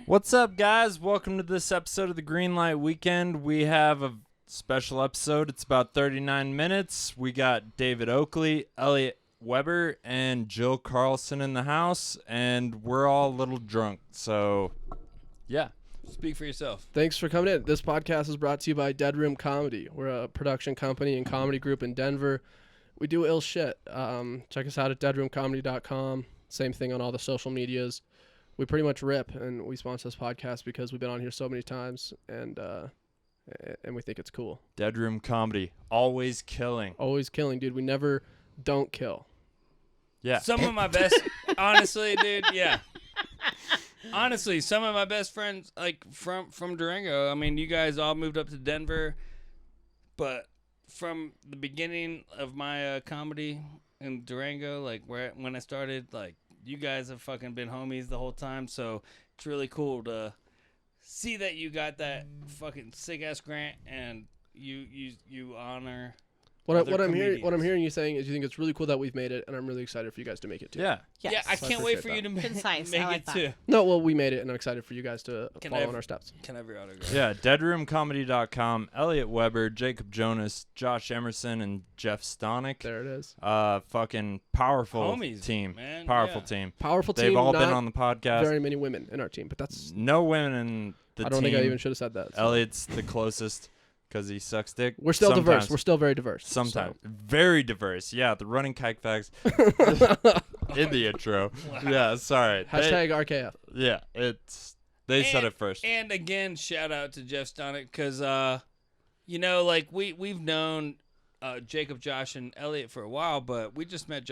What's up, guys? Welcome to this episode of the Greenlight Weekend. We have a special episode. It's about 39 minutes. We got David Oakley, Elliot Weber, and Jill Carlson in the house, and we're all a little drunk. So, yeah. Speak for yourself. Thanks for coming in. This podcast is brought to you by Dead Room Comedy. We're a production company and comedy group in Denver. We do ill shit. Check us out at deadroomcomedy.com. Same thing on all the social medias. We pretty much rip, and we sponsor this podcast because we've been on here so many times, and we think it's cool. Dead Room Comedy. Always killing. Always killing, dude. We never don't kill. Yeah. Some of my best, honestly, dude, yeah. Honestly, some of my best friends, like, from Durango, I mean, you guys all moved up to Denver, but from the beginning of my comedy in Durango, like, when I started, like, you guys have fucking been homies the whole time, so it's really cool to see that you got that fucking sick-ass grant and you honor What I'm hearing you saying is you think it's really cool that we've made it, and I'm really excited for you guys to make it too. Yeah. Yes. Yeah, I can't wait for you to Concise. make I like it that. too. No, well, we made it, and I'm excited for you guys to Can follow I in our steps. Can I have your autograph? Yeah, deadroomcomedy.com. Elliot Weber, Jacob Jonas, Josh Emerson, and Jeff Stonick. There it is. Fucking powerful Homies, team. man, Powerful yeah. team. Powerful team. They've all been not on the podcast. very many women in our team, but that's. No women in the I don't team. think I even should have said that. So. Elliot's the closest because he sucks dick. We're still diverse. Sometimes. We're still very diverse. Sometimes. Very diverse. Yeah, the running kike facts in the intro. Yeah, sorry. Hashtag RKF. Yeah, they said it first. And again, shout out to Jeff Stonick because, like we've known Jacob, Josh, and Elliot for a while, but we just met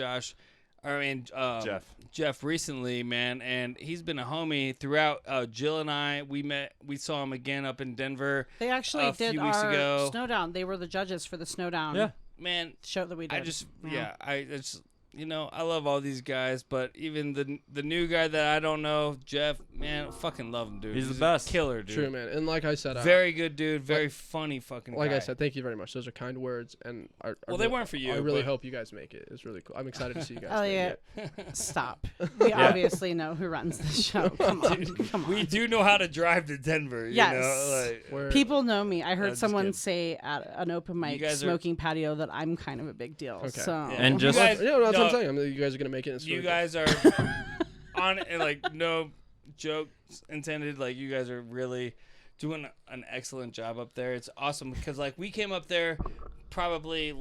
Jeff recently, man, and he's been a homie throughout. Jill and I, we saw him again up in Denver. They actually a did few weeks our ago. Snowdown. They were the judges for the Snowdown Yeah. Man, show that we did. I love all these guys, but even the new guy that I don't know, Jeff, man, I fucking love him, dude. He's the best. A killer, dude. True, man. And like I said, Very good dude, very funny fucking like guy. I said, thank you very much. Those are kind words, and They weren't for you. I really but- hope you guys make it. It's really cool. I'm excited to see you guys. Elliot, stop. We obviously know who runs the show. Come on, come on. We do know how to drive to Denver. Yes. You know? Like, We're- People know me. I heard just someone kidding. say at an open mic guys are- smoking patio that I'm kind of a big deal. Okay. So Yeah. And just- You guys- Yeah, no, that's what I'm no, saying. You guys are gonna make it. It's You really guys are on it, like, no jokes intended. Like, you guys are really doing an excellent job up there. It's awesome because, like, we came up there probably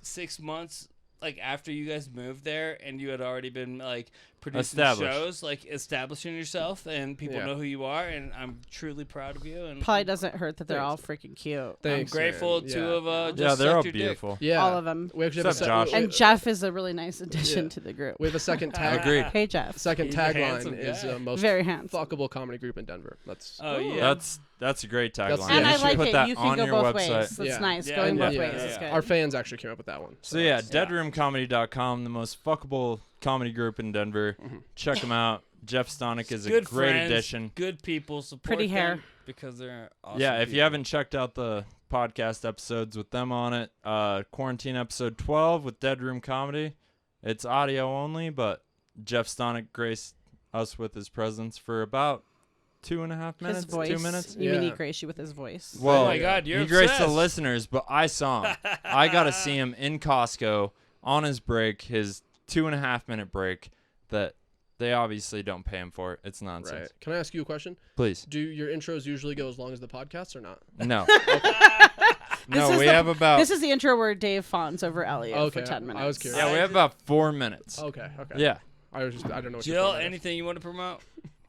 6 months like after you guys moved there, and you had already been like producing Established. shows, like establishing yourself, and people Yeah. know who you are. And I'm truly proud of you. And probably doesn't hurt that they're all Thanks. freaking cute. Thanks, I'm grateful man. to Yeah. have just Yeah, they're sucked all your dick. beautiful. Yeah, All of them. We actually What's have up, a Josh? And Jeff is a really nice addition Yeah. to the group. We have a second tag. Agreed. Hey, Jeff. Second He's a tagline handsome is guy. most Very handsome. fuckable comedy group in Denver. That's Oh yeah. That's a great That's- tagline. yeah, And you I should like put it. that You on can go your both website. ways. That's Yeah. nice. Yeah, Going both yeah, ways yeah, is yeah. good. Our fans actually came up with that one. So yeah, deadroomcomedy.com, the most fuckable comedy group in Denver. Check them out. Jeff Stonick is a Good great friends, addition. Good people. Support Pretty them hair. because they're awesome. Yeah, if you people. haven't checked out the podcast episodes with them on it, Quarantine episode 12 with Dead Room Comedy, it's audio only, but Jeff Stonick graced us with his presence for about 2.5 minutes, His voice. 2 minutes. You mean he Yeah. graced you with his voice? Well, Oh my God, you're he graced the obsessed. listeners, but I saw him. I got to see him in Costco on his break, his 2.5 minute break that they obviously don't pay him for. It's nonsense. Right. Can I ask you a question? Please. Do your intros usually go as long as the podcast or not? No. This No, is we the- have about This is the intro where Dave fawns over Elliot Okay, for 10 minutes. I was curious. yeah, we have about 4 minutes. Okay. Yeah. I don't know. What your Jill, format is. anything you want to promote?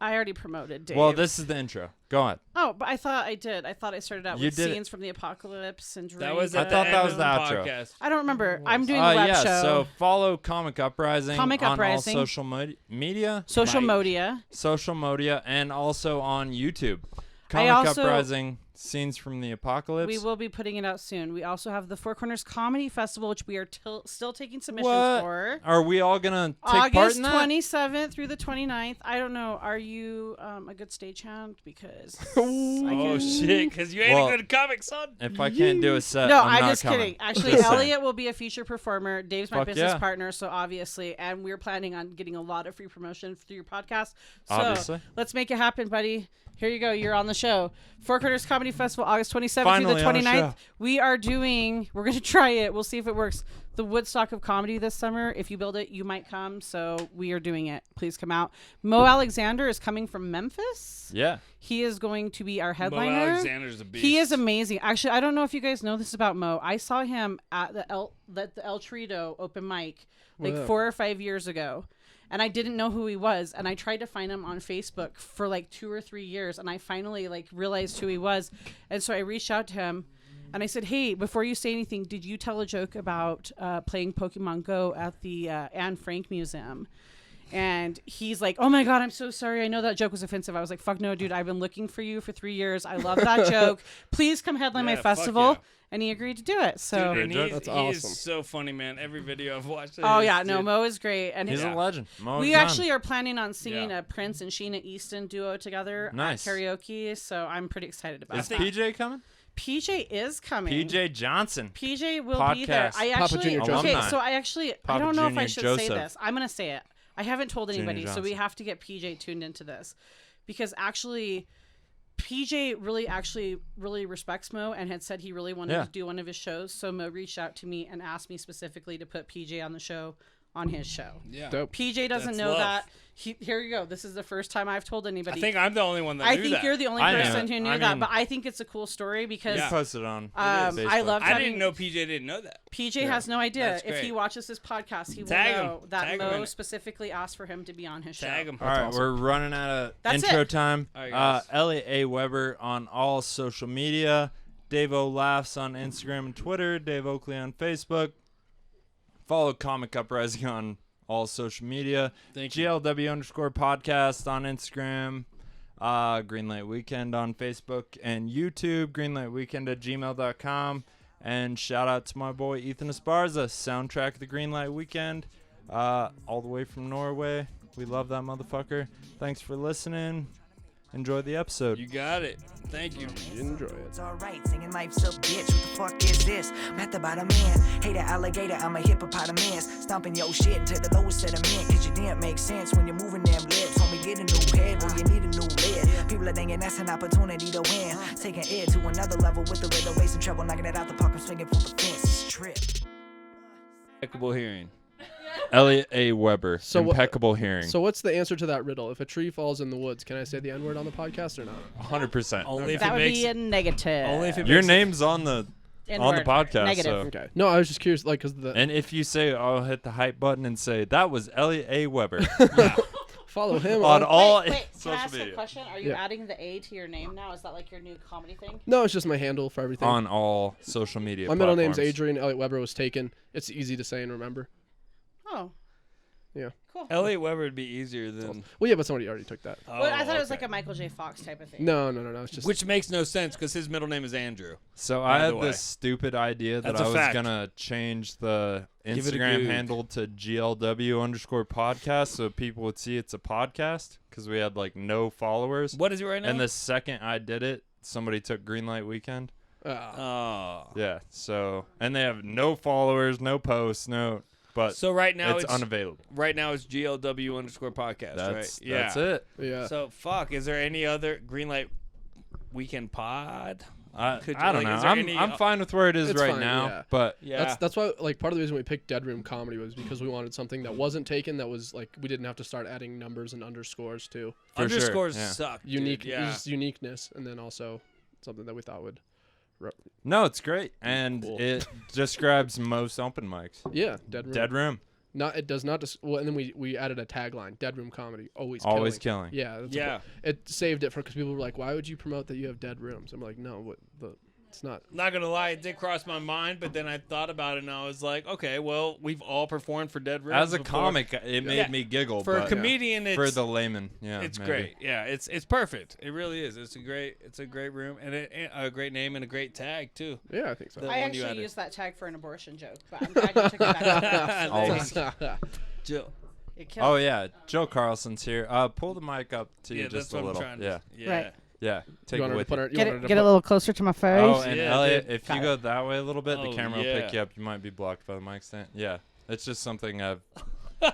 I already promoted Dave. Well, this is the intro. Go on. Oh, but I thought I did. I thought I started out You with did it. scenes from the apocalypse and That was I at thought the that end was of the outro. podcast. I don't remember. I'm doing a web yeah, show. so follow Comic Uprising Comic on Uprising. all social media, Social Mike. media. social media, and also on YouTube. Comic Uprising, Scenes from the Apocalypse. We will be putting it out soon. We also have the Four Corners Comedy Festival, which we are still taking submissions What? for. Are we all going to take part August in that? 27th through the 29th. I don't know. Are you a good stagehand? Because Oh shit! Because you ain't Well, a good comic, son. If I can't do a set, No, I'm not just coming. kidding. Actually, Just saying. Elliot will be a feature performer. Dave's my Fuck business yeah. partner, so obviously, and we're planning on getting a lot of free promotion through your podcast. So Obviously. let's make it happen, buddy. Here you go. You're on the show. Four Corners Comedy Festival, August 27th Finally through the on a 29th. show. We're going to try it. We'll see if it works. The Woodstock of Comedy this summer. If you build it, you might come. So we are doing it. Please come out. Mo Alexander is coming from Memphis. Yeah. He is going to be our Mo headliner. Alexander's a beast. He is amazing. Actually, I don't know if you guys know this about Mo. I saw him at the El Torito open mic like Wow. 4 or 5 years ago. And I didn't know who he was. And I tried to find him on Facebook for like 2 or 3 years. And I finally like realized who he was. And so I reached out to him and I said, hey, before you say anything, did you tell a joke about playing Pokemon Go at the Anne Frank Museum? And he's like, oh my God, I'm so sorry. I know that joke was offensive. I was like, fuck no, dude. I've been looking for you for 3 years. I love that joke. Please come headline my Yeah, fuck festival. yeah. And he agreed to do it. So, Dude, and That's he awesome. is so funny, man. Every video I've watched. oh yeah, no, Mo is great. And He's his, a legend. Mo we is on. actually are planning on singing Yeah. a Prince and Sheena Easton duo together Nice. at karaoke. So I'm pretty excited about Is that. PJ coming? PJ is coming. PJ Johnson. PJ will be there. Podcast. I Papa actually Junior okay. Alumni. So I actually I Papa don't know if I Junior should say Joseph. this. I'm gonna say it. I haven't told Junior anybody, so we Johnson. have to get PJ tuned into this because actually. PJ really respects Mo and had said he really wanted Yeah. to do one of his shows. So Mo reached out to me and asked me specifically to put PJ on the show on his show. Yeah. Dope. PJ doesn't That's know love. that. Here you go. This is the first time I've told I anybody. think I'm the only one that I knew think that. you're the only I knew person it. who knew I that, mean- but I think it's a cool story because Yeah. Posted on I Facebook. loved I having, didn't know PJ didn't know that. PJ has no idea. That's If he great. watches this podcast, he Tag will him. know that Tag him in Mo it. specifically asked for him to be on his Tag show. him. All right, awesome. we're running out of That's intro it. time. All right, guys. Elliot A. Weber on all social media. Dave O. Laughs on Instagram and Twitter. Dave Oakley on Facebook. Follow Comic Uprising on all social media. Thank you. GLW_podcast on Instagram. Greenlight Weekend on Facebook and YouTube. GreenlightWeekend@gmail.com. And shout out to my boy Ethan Esparza, soundtrack of the Greenlight Weekend. All the way from Norway. We love that motherfucker. Thanks for listening. Enjoy the episode. You got it. Thank you. Enjoy it. It's alright, singing life's a bitch. What the fuck is this? I'm at the bottom man. Hate an alligator, I'm a hippopotamus. Stomping your shit into the lowest sediment. Cause you didn't make sense when you're moving them lips. Homie, get a new head or you need a new lid. People are thinking that's an opportunity to win. Taking it to another level with a little bass and treble. Knocking it out the park, I'm swinging from the fence. It's a trip. Impeccable hearing. Elliot A. Weber, So what- impeccable hearing. So what's the answer to that riddle? If a tree falls in the woods, can I say the N-word on the podcast or not? 100%. Only if That it would makes be a negative. only if it Your makes name's on the N-word. podcast. Negative. So. Okay. No, I was just curious, like, cause the And if you say, I'll hit the hype button and say, that was Elliot A. Weber follow him on on. all Wait, can I social ask you a media. question? Are you Yeah. adding the A to your name now? Is that like your new comedy thing? No, it's just my handle for everything. On all social media My middle name's platforms. Adrian. Elliot Weber was taken. It's easy to say and remember. Oh, Yeah. cool. Elliot Weber would be easier than. Well, yeah, but somebody already took that. Oh, Well, I thought it was okay. like a Michael J. Fox type of thing. No. It's just Which makes no sense because his middle name is Andrew. So By I the had way. this stupid idea that That's a I was fact. going to change the Give it a Instagram goog. handle to GLW_podcast so people would see it's a podcast because we had like no followers. What is it right now? And the second I did it, somebody took Greenlight Weekend. Oh. Yeah. So, and they have no followers, no posts, but So right now it's it's unavailable. right now it's GLW_podcast, That's right? Yeah. That's it. yeah. So fuck. Is there any other Greenlight Weekend pod? I Could you- don't like, know. is there I'm any- I'm fine with where it is It's right fine, now, yeah. but Yeah. That's why, like, part of the reason we picked Dead Room Comedy was because we wanted something that wasn't taken, that was like we didn't have to start adding numbers and underscores to For sure, Underscores yeah. suck. dude. unique, Yeah. just uniqueness, and then also something that we thought would. no, it's great, and Cool. it describes most open mics. Yeah, Dead Room. Dead Room, Not it does not. Well, and then we added a tagline: Dead Room Comedy, always killing. Yeah, that's Yeah. it saved it for because people were like, "Why would you promote that you have dead rooms?" I'm like, "No, what the It's not. Not gonna lie, it did cross my mind, but then I thought about it and I was like, okay, well, we've all performed for Dead Rooms As a before. comic, it made me giggle. For a but comedian, it's for the layman, yeah, it's maybe. great. Yeah, it's perfect. It really is. It's a great room and a great name and a great tag too. Yeah, I think so. The I one you actually added. used that tag for an abortion joke, but I'm glad you took it back. Always. Jill. It killed Oh me. yeah, Joe Carlson's here. Pull the mic up to you Yeah, just that's a what little. I'm trying Yeah, to. Yeah. Right. yeah. Take You it want her to with put you. her? You Get want her to it a put- little closer to my face. Oh, and Yeah, Elliot, dude. if you go that way a little bit, the Oh, camera will yeah. pick you up. You might be blocked by the mic stand. Yeah, it's just something I've. I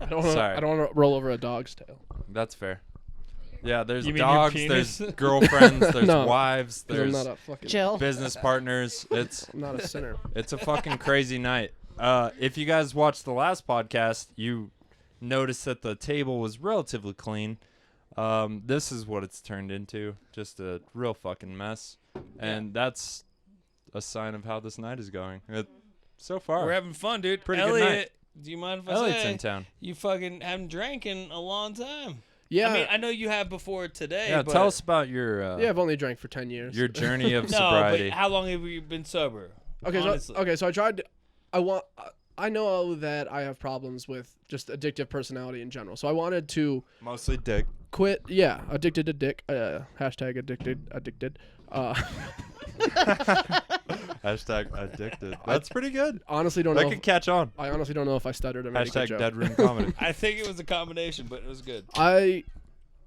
don't wanna- Sorry. I don't want to roll over a dog's tail. That's fair. Yeah, there's You mean your dogs, penis? there's girlfriends, there's No, wives, 'Cause I'm there's not a fucking. Jill. business partners. I'm not a sinner. It's a fucking crazy night. If you guys watched the last podcast, you noticed that the table was relatively clean. This is what it's turned into. Just a real fucking mess. And that's a sign of how this night is going. So far. We're having fun, dude. Pretty good Elliot, night. do you mind if I Elliot's say in town. you fucking haven't drank in a long time? Yeah. I mean, I know you have before today. Yeah, but tell us about your yeah, I've only drank for 10 years. your journey of No, sobriety. but how long have you been sober? Honestly. So I tried. I know that I have problems with just addictive personality in general. So I wanted to Mostly dick. quit. Yeah, addicted to dick. Hashtag addicted. Hashtag addicted. That's pretty good. Honestly, don't That know. could catch on. I honestly don't know if I stuttered or made a good Hashtag joke. dead room comedy. I think it was a combination, but it was good. I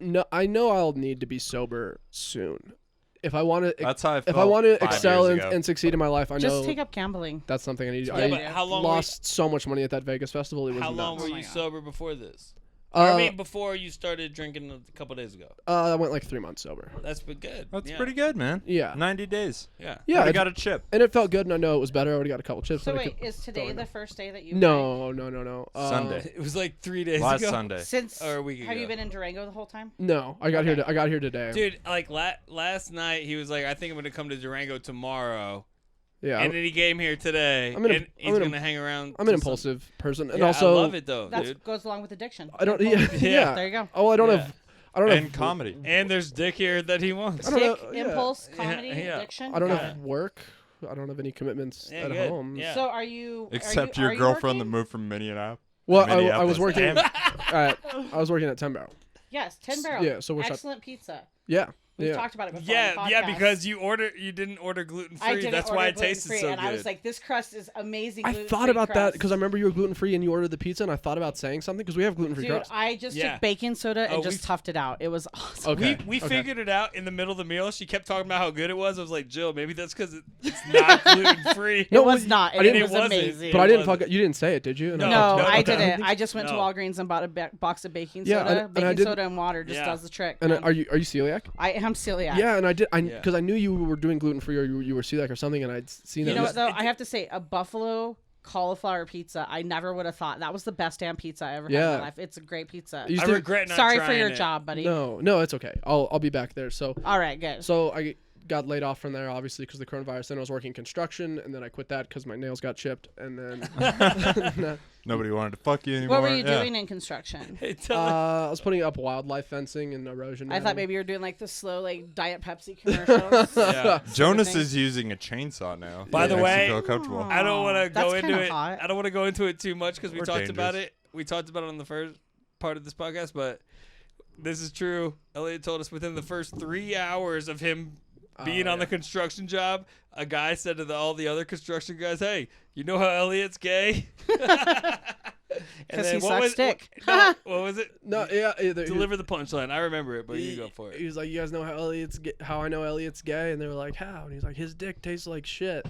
know I'll need to be sober soon. If I want to, That's how I felt if I want to 5 excel years and, ago. and succeed in my life, I Just know take up gambling. that's something I need. Yeah, I but how long were lost so much money at that Vegas festival. It was How long nuts. were Oh you my God. sober before this? Uh, I mean, before you started drinking a couple days ago. I went like 3 months sober. That's been good. That's yeah. pretty good, man. Yeah, 90 days. Yeah. yeah. I it- got a chip. and it felt good, and I know it was better. I already got a couple chips. So that I wait, could is today throw in the there. first day that you? No. Sunday. It was like 3 days Last ago. Sunday. drank? Since Or a week have you ago. been in Durango the whole time? No, I got Okay. I got here today. Dude, like last night, he was like, I think I'm going to come to Durango tomorrow. Yeah, And then he came here today. I'm an- and he's I'm an- going to hang around. I'm an till impulsive person, and Yeah, also I love it, though, That dude. goes along with addiction. I don't. Impulse. Yeah, Yeah. There you go. Oh, I don't Yeah. have. I don't And have comedy. And there's Dick here that he wants. I don't know, Dick, yeah. impulse, Yeah, comedy, yeah. addiction. I don't Got have it. work. I don't have any commitments Yeah, at good. home. Yeah. So are you? Except are your you girlfriend working? that moved from Minneapolis. Well, I Minneapolis. was working. Damn. I was working at 10 Barrel. Yes, 10 Barrel. Yeah, so we're shut- excellent pizza. Yeah. We've Yeah. talked about it before. on the Yeah, podcast. because you didn't order gluten I free. didn't That's order why it tasted gluten-free, so and good. I was like, this crust is amazing. I thought about that because I remember you were gluten free and you ordered the pizza, and I thought about saying something because we have gluten free Dude, crust. I just Yeah. took baking soda and Oh, just toughed it out. It was awesome. Okay. we okay. figured it out in the middle of the meal. She kept talking about how good it was. I was like, Jill, maybe that's because it's not gluten free. No, It was well, not. I And didn't- it was It wasn't. amazing. But It I didn't wasn't. fuck. You didn't say it, did you? No, No, no, I no. didn't. I just went to No. Walgreens and bought a box of baking Yeah, soda. and I Baking did- soda and water just Yeah. does the trick. And man. are you celiac? I am celiac. Yeah, and I did. Yeah. Because I knew you were doing gluten free or you were celiac or something, and I'd seen You that. know it what was- though? I have to say, a buffalo cauliflower pizza. I never would have thought that was the best damn pizza I ever had in Yeah. my life. It's a great pizza. You I still- regret not Sorry for trying your it. job, buddy. No, it's okay. I'll be back there. So All right, good. I got laid off from there obviously because of the coronavirus. Then I was working construction, and then I quit that because my nails got chipped, and then Nobody wanted to fuck you anymore. What were you Yeah. doing in construction? Hey, tell me. I was putting up wildlife fencing and erosion. I thought netting. maybe you were doing like the slow like Diet Pepsi commercials. Yeah. Jonas thing. is using a chainsaw now. By the Makes you way- feel comfortable. I don't want to That's go into kinda it. hot. I don't want to go into it too much because we Or talked about dangerous. it. We talked about it on the first part of this podcast, but this is true. Elliot told us within the first 3 hours of him being on the construction job, a guy said to all the other construction guys, "Hey, you know how Elliot's gay?" And 'Cause then he what sucks was dick. no, what was it? No, yeah. Deliver the punchline. I remember it, but you go for He it. was like, "You guys know how I know Elliot's gay?" And they were like, "How?" And he's like, "His dick tastes like shit."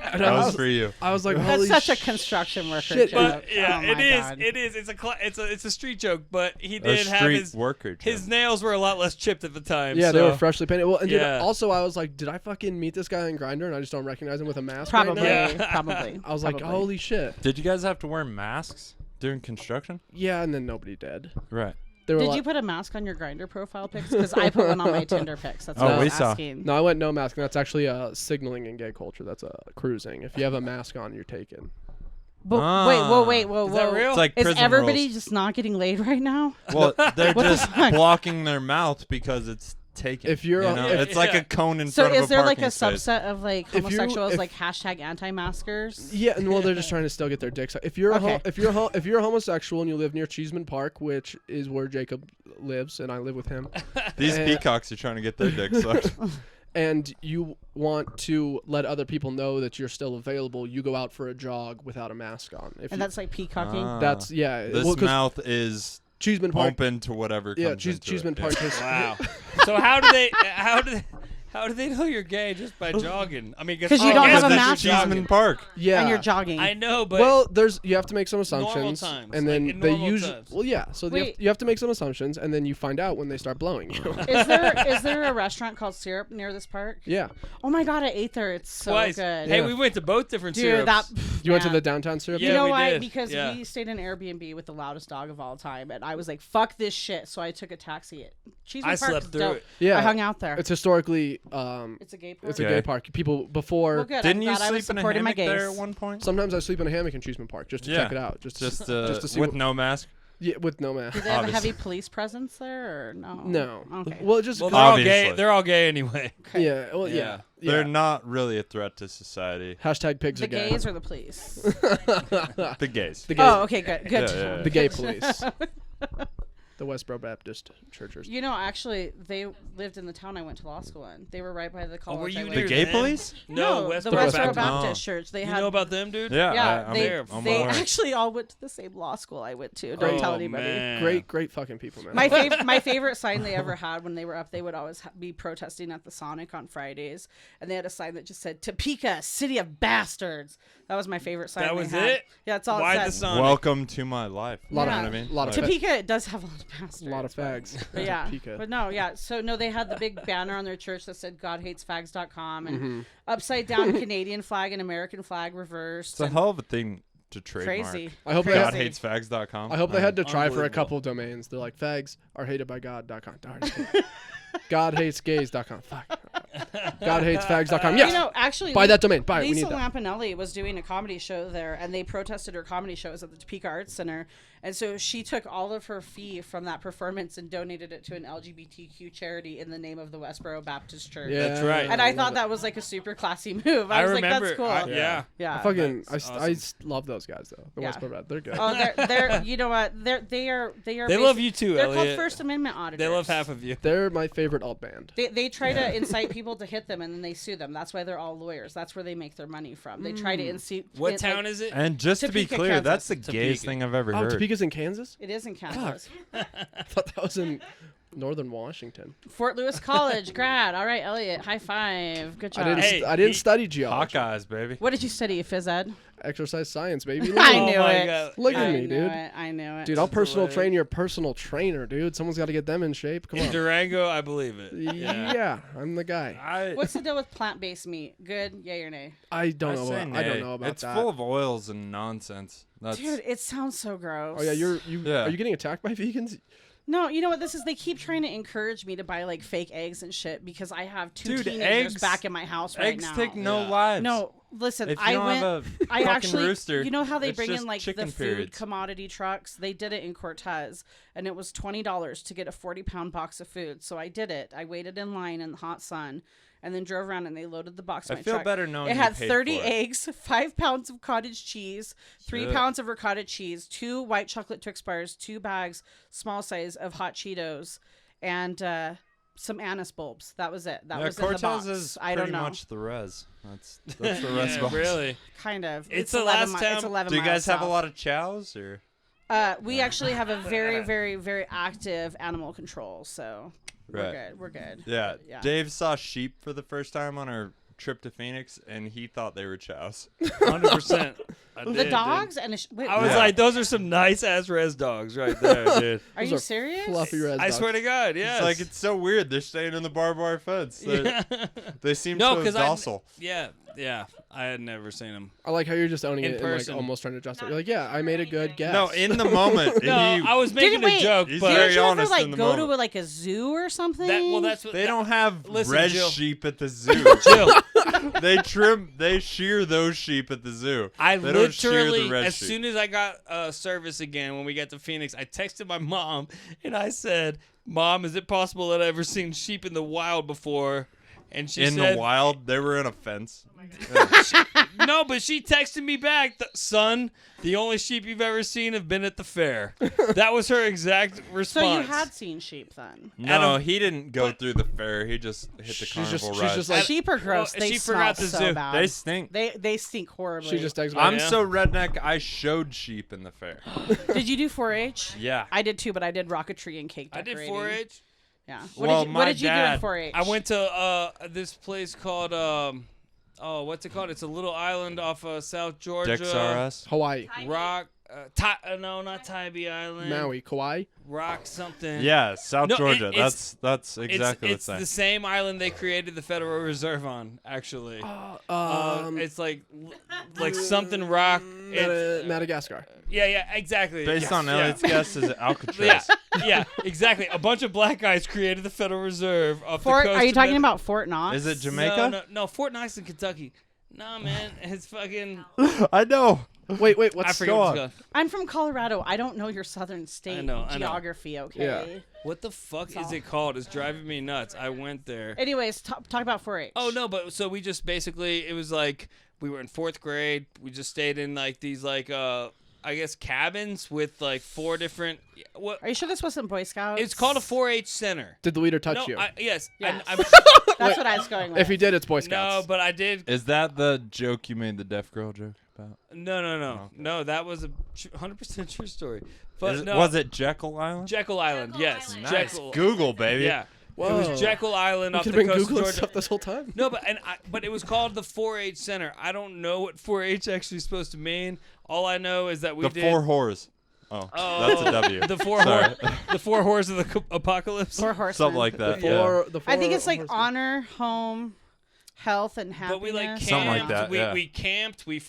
And That was for you. I was like, That's "Holy such a construction worker shit, joke. But yeah, Oh it my is. God. It is. It's a street joke, but he A did have street his worker. his nails were a lot less chipped at the time. Yeah, so. they were freshly painted. Well, and dude, Yeah. also I was like, did I fucking meet this guy on Grindr and I just don't recognize him with a mask? right Probably, now? Yeah. probably. I was like, probably. holy shit. Did you guys have to wear masks during construction? Yeah, and then nobody did. Right. They were Did like, you put a mask on your Grindr profile pics? Because I put one on my Tinder pics. That's Oh, what I we was saw. asking. no, I went no mask, and that's actually signaling in gay culture. That's cruising. If you have a mask on, you're taken. But Ah. wait, whoa. Is that real? It's like Is prison everybody rules. just not getting laid right now? Well, they're What the just fuck? blocking their mouth because it's taken. If you're you a- know? if- It's like Yeah. a cone in So front of is there like a parking space. subset of like If you- homosexuals if- like hashtag anti-maskers? Yeah, and well, they're just trying to still get their dicks out. If you're Okay. if you're a homosexual and you live near Cheeseman Park, which is where Jacob lives, and I live with him, These and- peacocks are trying to get their dicks sucked. and you want to let other people know that you're still available, you go out for a jog without a mask on. If And you, that's like peacocking. that's yeah. This well, 'cause mouth is Cheeseman Park. open to whatever Yeah, comes into Cheeseman it. Park Yeah. has. Wow. So how do they know you're gay just by jogging? I mean, 'Cause you don't have a This mask is on. Cheeseman Park. Yeah. And you're jogging. I know, but Well, you have to make some assumptions, times, and like then in they normal usually. times. Well, yeah. So Wait. you have to make some assumptions, and then you find out when they start blowing you. is there a restaurant called Syrup near this park? Yeah. Oh my god, I ate there. It's so twice. good. Hey, Yeah. we went to both different Dude, syrups. that You went to man. the downtown syrup. Yeah, You know we why? did. Because Yeah. we stayed in an Airbnb with the loudest dog of all time, and I was like, "Fuck this shit!" So I took a taxi. Cheeseman I Park slept is through dope. it. Yeah. I hung out there. It's historically. It's a gay park. It's a Okay. gay park. People before. Well, good. Didn't I'm you glad I was sleep in a supporting my hammock there gays. at one point? Sometimes I sleep in a hammock in Cheeseman Park just to check it out. Just to see with what- no mask. Yeah, with no mask. Do they have a Obviously. heavy police presence there, or no? No. Okay. Well, just Well, they're all Obviously. gay. They're all gay anyway. Okay. yeah. Well, yeah. Yeah. They're not really a threat to society. Hashtag pigs The are gay. gays or the police? The gays. The gay. Oh, okay, good, good. Yeah, yeah, yeah. The gay police. The Westboro Baptist Churchers. You know, actually, they lived in the town I went to law school in. They were right by the college. were I you went The near to. gay them? police? No, the Westboro Westboro Baptist. Baptist Oh. Church. They You had. know about them, dude? Yeah. Yeah, I'm they there. I'm they aware. actually all went to the same law school I went to. Don't Oh, tell anybody. man. Great fucking people, man. My favorite sign they ever had when they were up, they would always be protesting at the Sonic on Fridays, and they had a sign that just said "Topeka, City of Bastards." That was my favorite sign. That they was had. it? Yeah, that's all Why it the said. Sonic? Welcome to my life. Lot you of- know what I mean? lot of Like- fa- Topeka does have a lot of bastards. A lot of fags. But yeah, Topeka. but no, yeah. So no, they had the big banner on their church that said "GodHatesFags.com" and Mm-hmm. upside down Canadian flag and American flag reversed. It's a and hell of a thing to trademark. crazy. I hope they Crazy. had- GodHatesFags.com. I hope they had to try for a Unbelievable. couple domains. They're like, fags are hated by God.com. Darn it. GodHatesGays.com. Fuck. GodHatesFags.com. Yes. You know, actually, Buy that domain. Buy it. We Lisa need that. Lampanelli was doing a comedy show there, and they protested her comedy shows at the Topeka Arts Center. And so she took all of her fee from that performance and donated it to an LGBTQ charity in the name of the Westboro Baptist Church. Yeah, That's right. And I love thought it. that was like a super classy move. I was remember. like, that's cool. Yeah. Yeah. I fucking, That's I love those guys though. The Yeah. Westboro Baptist. They're good. Oh, they're you know what? They are. They love you too, They're Elliot. called First Amendment auditors. They love half of you. They're my favorite alt band. They try to incite people to hit them, and then they sue them. That's why they're all lawyers. That's where they make their money from. They try to incite. What town is it? And just to be Topeka, clear, Kansas. that's the gayest Topeka. thing I've ever Oh, heard. Topeka's in Kansas? It is in Kansas. I thought that was in northern Washington. Fort Lewis College grad. All right, Elliot. High five. Good job. Hey, I didn't he- study geology. Hawkeyes, baby. What did you study, phys ed? Exercise science, baby. Look I at me. knew my it. God. Look at I me, knew dude. it. I knew it. Dude, I'll personal hilarious. train your personal trainer, dude. Someone's got to get them in shape. Come In on. Durango, I believe it. Yeah. Yeah, I'm the guy. What's the deal with plant-based meat? Good, yay or nay? I don't know. say I don't nay. know about it's that. full of oils and nonsense. That's Dude, it sounds so gross. Oh yeah, you Yeah. are you getting attacked by vegans? No, you know what this is? They keep trying to encourage me to buy like fake eggs and shit because I have two Dude, teenagers eggs- back in my house right eggs now. take no Yeah. lives. No, listen, If you I don't went. have a I fucking actually, rooster, you know how they it's bring in just like the chicken food periods. commodity trucks? They did it in Cortez, and it was $20 to get a 40-pound box of food. So I did it. I waited in line in the hot sun, and then drove around, and they loaded the box. In I my feel truck. better knowing It you had paid 30 for it. eggs, 5 pounds of cottage cheese, 3 Shit. pounds of ricotta cheese, 2 white chocolate Twix bars, 2 bags, small size of hot Cheetos, and some anise bulbs. That was it. That Yeah, was in the Cortez box. is I don't pretty know. much the res. That's the res Yeah, box. really. Kind of. It's the 11 last mi- town- It's 11 Do you miles guys have a south. lot of chows or? We actually have a very, very, very active animal control, so we're Right. good. We're good. Yeah. Yeah. Dave saw sheep for the first time on our trip to Phoenix, and he thought they were chows. 100%. I The did, dude. dogs and wait, I was Yeah. like, those are some nice ass res dogs right there, dude. are Those you are serious? Fluffy red. I swear to God, yes. It's like it's so weird. They're staying in the barbed wire fence. They seem No, so 'cause docile. yeah. I had never seen them. I like how you're just owning In it and like person. almost trying to justify. You're like, yeah, I made a good guess. No, in the moment, No, he, I was making wait, a joke, he's but very Did you ever honest like in the go moment. to like a zoo or something? that's what they don't have Listen, res Jill. sheep at the zoo. Jill. They shear those sheep at the zoo. I They don't shear the literally, red as sheep. soon as I got service again, when we got to Phoenix, I texted my mom and I said, "Mom, is it possible that I've ever seen sheep in the wild before?" And she In said, the wild, they were in a fence. "No," but she texted me back, "Son, the only sheep you've ever seen have been at the fair." That was her exact response. So you had seen sheep then? No, Adam- he didn't go through the fair. He just hit the She's carnival just- ride. she's just like- Sheep are gross. Well, They she smell forgot the so zoo. bad. They stink. They stink horribly. She just I'm Yeah. so redneck. I showed sheep in the fair. Did you do 4-H? Yeah. I did too, but I did rocketry and cake I did decorating. 4-H. Yeah. Well, What my did you do in dad- 4-H? I went to this place called what's it called? It's a little island off of South Georgia. Dix RS. Hawaii, Rock. No, not Tybee Island. Maui, Kauai. Rock something. Yeah, South No, Georgia. it's- That's exactly it's the same. the same island they created the Federal Reserve on, actually. It's like something rock. It's, Madagascar. yeah, exactly. Based on Yeah. Elliot's guess, is it Alcatraz? Yeah, exactly. A bunch of black guys created the Federal Reserve off the coast. Are you of talking Mid- about Fort Knox? Is it Jamaica? No, Fort Knox in Kentucky. Nah, man, it's fucking. I know. Wait, I what's forget go what's on. called. I'm from Colorado. I don't know your southern state I know. geography, okay? What the fuck is it called? It's driving me nuts. I went there. Anyways, talk about 4-H. Oh no, but so we just basically it was like we were in 4th grade. We just stayed in like these like I guess cabins with like 4 different. What? Are you sure this wasn't Boy Scouts? It's called a 4-H center. Did the leader touch No, you? Yes. yes. I'm, That's what I was going with. If he did, it's Boy no, Scouts. but I did. Is that the joke you made the deaf girl joke about? No. That was a 100% true story. But no, Was it Jekyll Island? Jekyll Island? Yes, Nice. Jekyll. Google, baby. Yeah. It Whoa. was Jekyll Island You off could the have been coast of Googling Georgia. stuff this whole time. No, but it was called the 4-H Center. I don't know what 4-H actually is supposed to mean. All I know is that we The did 4 whores. Oh, that's a W. the four Sorry. the 4 whores of the apocalypse. 4 horsemen. Something like that. Yeah. I think it's like honor, home, health, and happiness. But we like camped. Something like that, yeah. We camped. We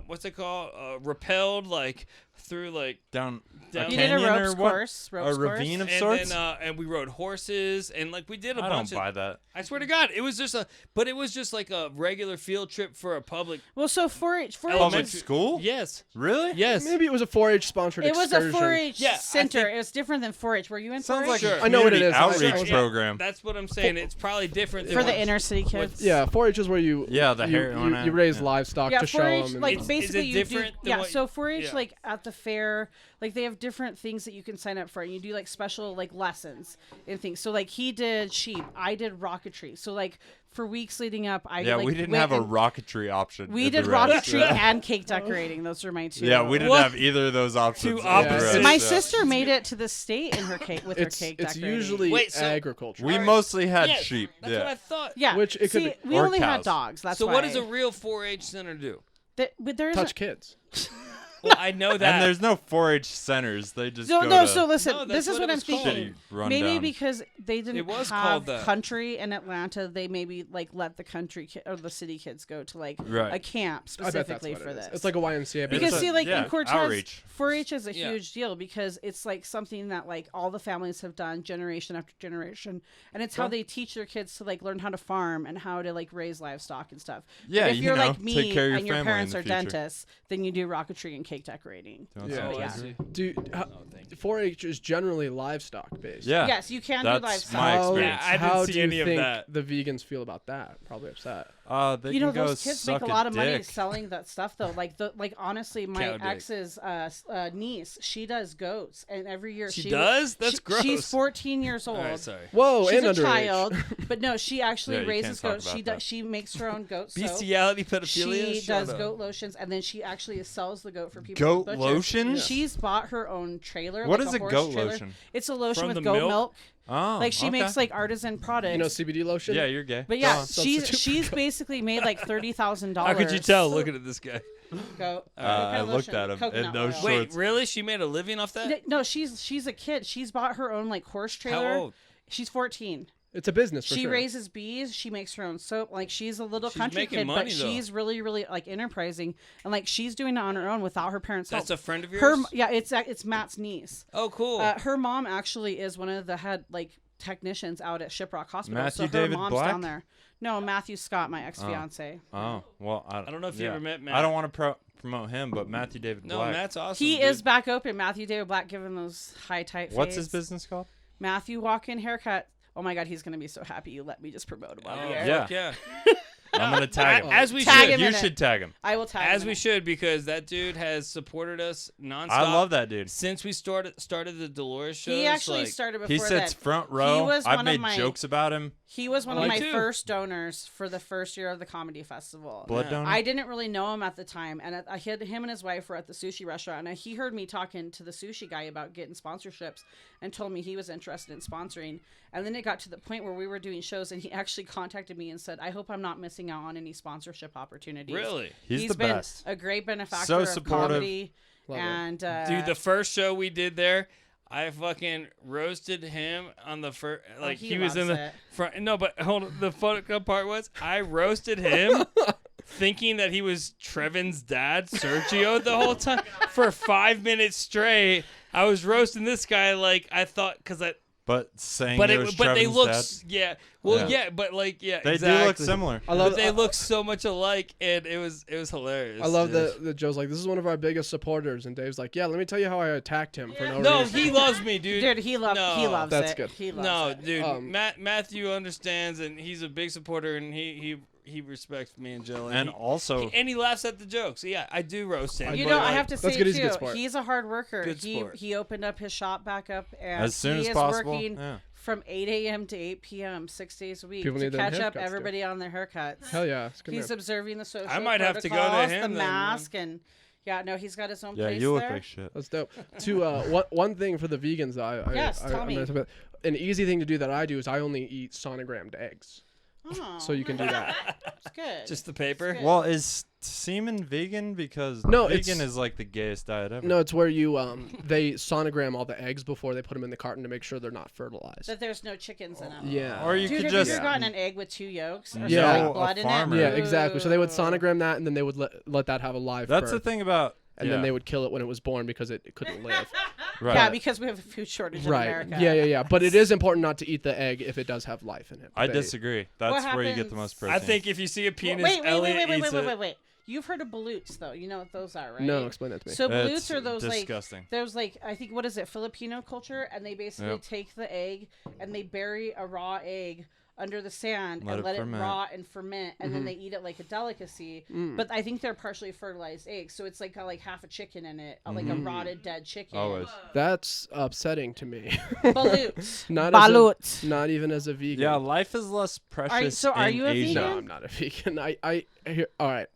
what's it called? Rappelled like through like Down You You did a canyon or ropes what? course. A Ropes ravine course. of sorts? then and we rode horses and like we did a I bunch don't of. buy that. I swear to God, it was just like a regular field trip for a public. Well, so 4-H. 4-H Public is- school? Yes. Really? Yes. Maybe it was a 4-H sponsored It was a excursion. 4-H Yeah, I center. think- It was different than 4-H. Were you in 4-H? Sounds like Sure. a I know what it community is. I outreach was- program. That's what I'm saying. It's probably different than For the what- inner city kids. Yeah, 4-H is where you Yeah, the you, heroin you raise yeah. livestock Yeah, to show 4-H, them. like Is it basically you do. different than Yeah, what- so 4-H, yeah. like at the fair, like they have different things that you can sign up for, and you do like special like lessons and things. So like he did sheep, I did rocketry. So like for weeks leading up, I Yeah, like, we didn't went have a and- rocketry option. We at did the rest. rocketry and cake decorating. Those were my two. Yeah, we didn't What? have either of those options. Two at the opposites. rest, My yeah. sister made it to the state in her cake with her it's cake it's decorating. usually Wait, so- agriculture. We mostly had Yes, sheep. That's yeah. what I thought. Yeah, Which it could see, be- we or only had cows. dogs. That's So why. what does a real 4-H center do? But there touch isn't. kids. Well, I know that. And there's no 4-H centers. They just So go no, to so listen. No, that's this is what what it I'm was called. thinking. shitty rundown. Maybe because they didn't It was have called that. country in Atlanta, they maybe like let the country or the city kids go to like Right. a camp I bet that's specifically what for it is. this. It's like a YMCA. but because It's a- see, like yeah, in Cortez, outreach. 4-H is a Yeah. huge deal because it's like something that like all the families have done generation after generation, and it's how they teach their kids to like learn how to farm and how to like raise livestock and stuff. Yeah, but if you you're know, like me take care of your and your family in parents the are future. dentists, then you do rocketry and cake decorating. Don't Yeah. say Oh, I Yeah. see. Do 4-H is generally livestock based. Yeah. Yes, you can do That's livestock. my How, experience. Yeah, I didn't how see do you any of think that. the vegans feel about that? Probably upset. They You know, can go those kids suck make a lot of money dick. selling that stuff, though. Like honestly, my Cow dick. ex's niece, she does goats, and every year She does? That's gross. She's 14 years old. All right, sorry. Whoa, She's and a underage. child, but no, she actually Yeah, you raises can't talk goats. about She that. does. She makes her own goat soap. Bestiality, pedophilia. She Shut does up. goat lotions, and then she actually sells the goat for people. Goat to butcher. lotions? She's bought her own trailer. What like is a a horse goat trailer. lotion? It's a lotion From with the goat milk? milk. Oh, Like she okay. makes like artisan products. You know CBD lotion? Yeah, you're gay. but Go yeah, on, she's substitute. basically made like $30,000. How could you tell looking at this guy? Goat. I looked at him, and those oil. shorts- Wait, really? She made a living off that? No, she's a kid. She's bought her own like horse trailer. How old? She's 14. It's a business for She sure. raises bees. She makes her own soap. Like she's a little She's country making kid, money, but though. she's really, really like enterprising, and like she's doing it on her own without her parents' help. That's a friend of yours? Yeah, it's Matt's niece. Oh, cool. Her mom actually is one of the head like technicians out at Shiprock Hospital. Matthew so her David mom's Black? down there. No, Matthew Scott, my ex-fiance. Oh, well, I don't know if you ever met Matt. I don't want to promote him, but Matthew David no, Black. Matt's awesome. He dude. is back open. Matthew David Black, giving those high tight. What's his fades. business called? Matthew Walk-in Haircut. Oh my God, he's gonna be so happy you let me just promote him on the air. yeah. Fuck yeah. I'm going to tag him. As we Tag should. him You in it. should tag him. I will tag As him we in it. should, because that dude has supported us nonstop. I love that dude. Since we started the Dolores shows. He actually like, started before He sits that. front row. was I've one of made my- jokes about him. He was one I of like my too. first donors for the first year of the comedy festival. Blood Yeah. donor. I didn't really know him at the time, and him and his wife were at the sushi restaurant, and he heard me talking to the sushi guy about getting sponsorships, and told me he was interested in sponsoring. And then it got to the point where we were doing shows, and he actually contacted me and said, "I hope I'm not missing out on any sponsorship opportunities." Really? He's the been best. a great benefactor So of supportive. comedy, Love it. and Dude, the first show we did there, I fucking roasted him on the first. Like he he was in loves the it. front. No, but hold on. The fun part was I roasted him, thinking that he was Trevin's dad, Sergio, the whole time for 5 minutes straight. I was roasting this guy like I thought because I. But saying But it it, was but they Trevin's look, dad. yeah. Well, Yeah. yeah, but like, yeah, They exactly. do look similar. I love. But they look so much alike, and it was hilarious. I love dude. the Joe's like, this is one of our biggest supporters, and Dave's like, yeah, let me tell you how I attacked him for no No, reason. he loves me, dude. dude, he loves That's it. good. He loves No, it. dude, Matthew understands, and he's a big supporter, and he respects me and Jill, And also, and he laughs at the jokes. Yeah, I do roast him. You but, know, like, I have to That's say good, he's a good too, sport. he's a hard worker. Good sport. He opened up his shop back up, and as soon he as is possible. working Yeah. from 8 a.m. to 8 p.m. 6 days a week People to need them catch up haircuts, dude. everybody on their haircuts. Hell yeah, it's good. He's man. observing the social I might have to go to protocols, him the then, man. mask, and yeah, no, he's got his own Yeah, place you look there. like shit. That's dope. One thing for the vegans, Yes, tell I'm me. gonna talk about- an easy thing to do that I do is I only eat sonogrammed eggs, Oh, so you can do that. that's good. just the paper. good. Well, is semen vegan? Because No, vegan it's- is like the gayest diet ever. No, it's where you they sonogram all the eggs before they put them in the carton to make sure they're not fertilized. that there's no chickens in them. Yeah. Or you Dude, could have just you ever gotten an egg with 2 yolks? Or Yeah. some, a like, blood in farmer. it? Yeah, exactly. So they would Ooh. sonogram that, and then they would let that have a live That's the birth, thing about. and yeah. then they would kill it when it was born because it couldn't live. Right. Yeah, because we have a food shortage in Right. America. Yeah. But it is important not to eat the egg if it does have life in it. I They- disagree. That's where you get the happens- most protein. I think if you see a penis, Wait, Elliot eats it. wait. You've heard of ballots, though. You know what those are, right? No, explain that to me. So It's ballots are those disgusting. I think, what is it, Filipino culture, and they basically Yep. take the egg and they bury a raw egg under the sand Let and it let ferment. it rot and ferment, and then they eat it like a delicacy. But I think they're partially fertilized eggs, so it's like got like half a chicken in it, like a rotted dead chicken. Always. That's upsetting to me. Ballots. not Ballots. not even as a vegan. Yeah, life is less precious. so are in you a Asia. No, I'm not a vegan. All right.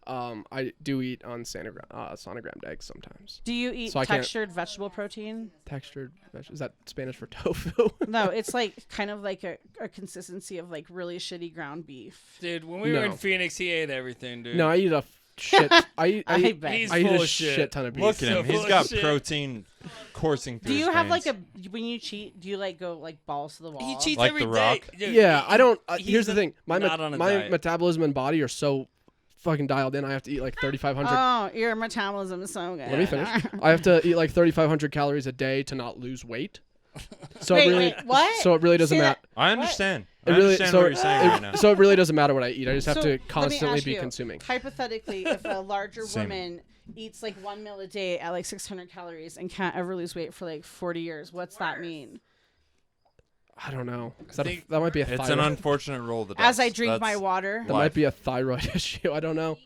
I do eat on sonogrammed eggs sometimes. Do you eat So I can't- textured vegetable protein? Textured is that Spanish for tofu? No, it's like kind of like a consistency of like really shitty ground beef. Dude, when we were in No. Phoenix, he ate everything, dude. No, I eat a shit. I eat bet. He's I eat full a of shit. shit ton of beef. Look at So him. He's full of got shit. protein coursing through Do you his have like veins. when you cheat? Do you like go like balls to the wall? He cheats Like every The day. Rock? Dude, Yeah, I don't. he's Here's the a- thing. My not on a my diet. metabolism and body are so fucking dialed in. I have to eat like 3,500. Oh, your metabolism is so good. Let me finish. I have to eat like 3,500 calories a day to not lose weight. So Wait, it really, wait, what? so it really doesn't Say matter. that- I understand. It I really, understand so what you're saying right now. So it really doesn't matter what I eat. I just have So, to let me constantly ask be you, consuming. Hypothetically, if a larger Same. woman eats like 1 meal a day at like 600 calories and can't ever lose weight for like 40 years, what's that mean? I don't know. think That might be a It's thyroid. an unfortunate roll of the As dice. I drink my That's water. that might be a thyroid issue. I don't know.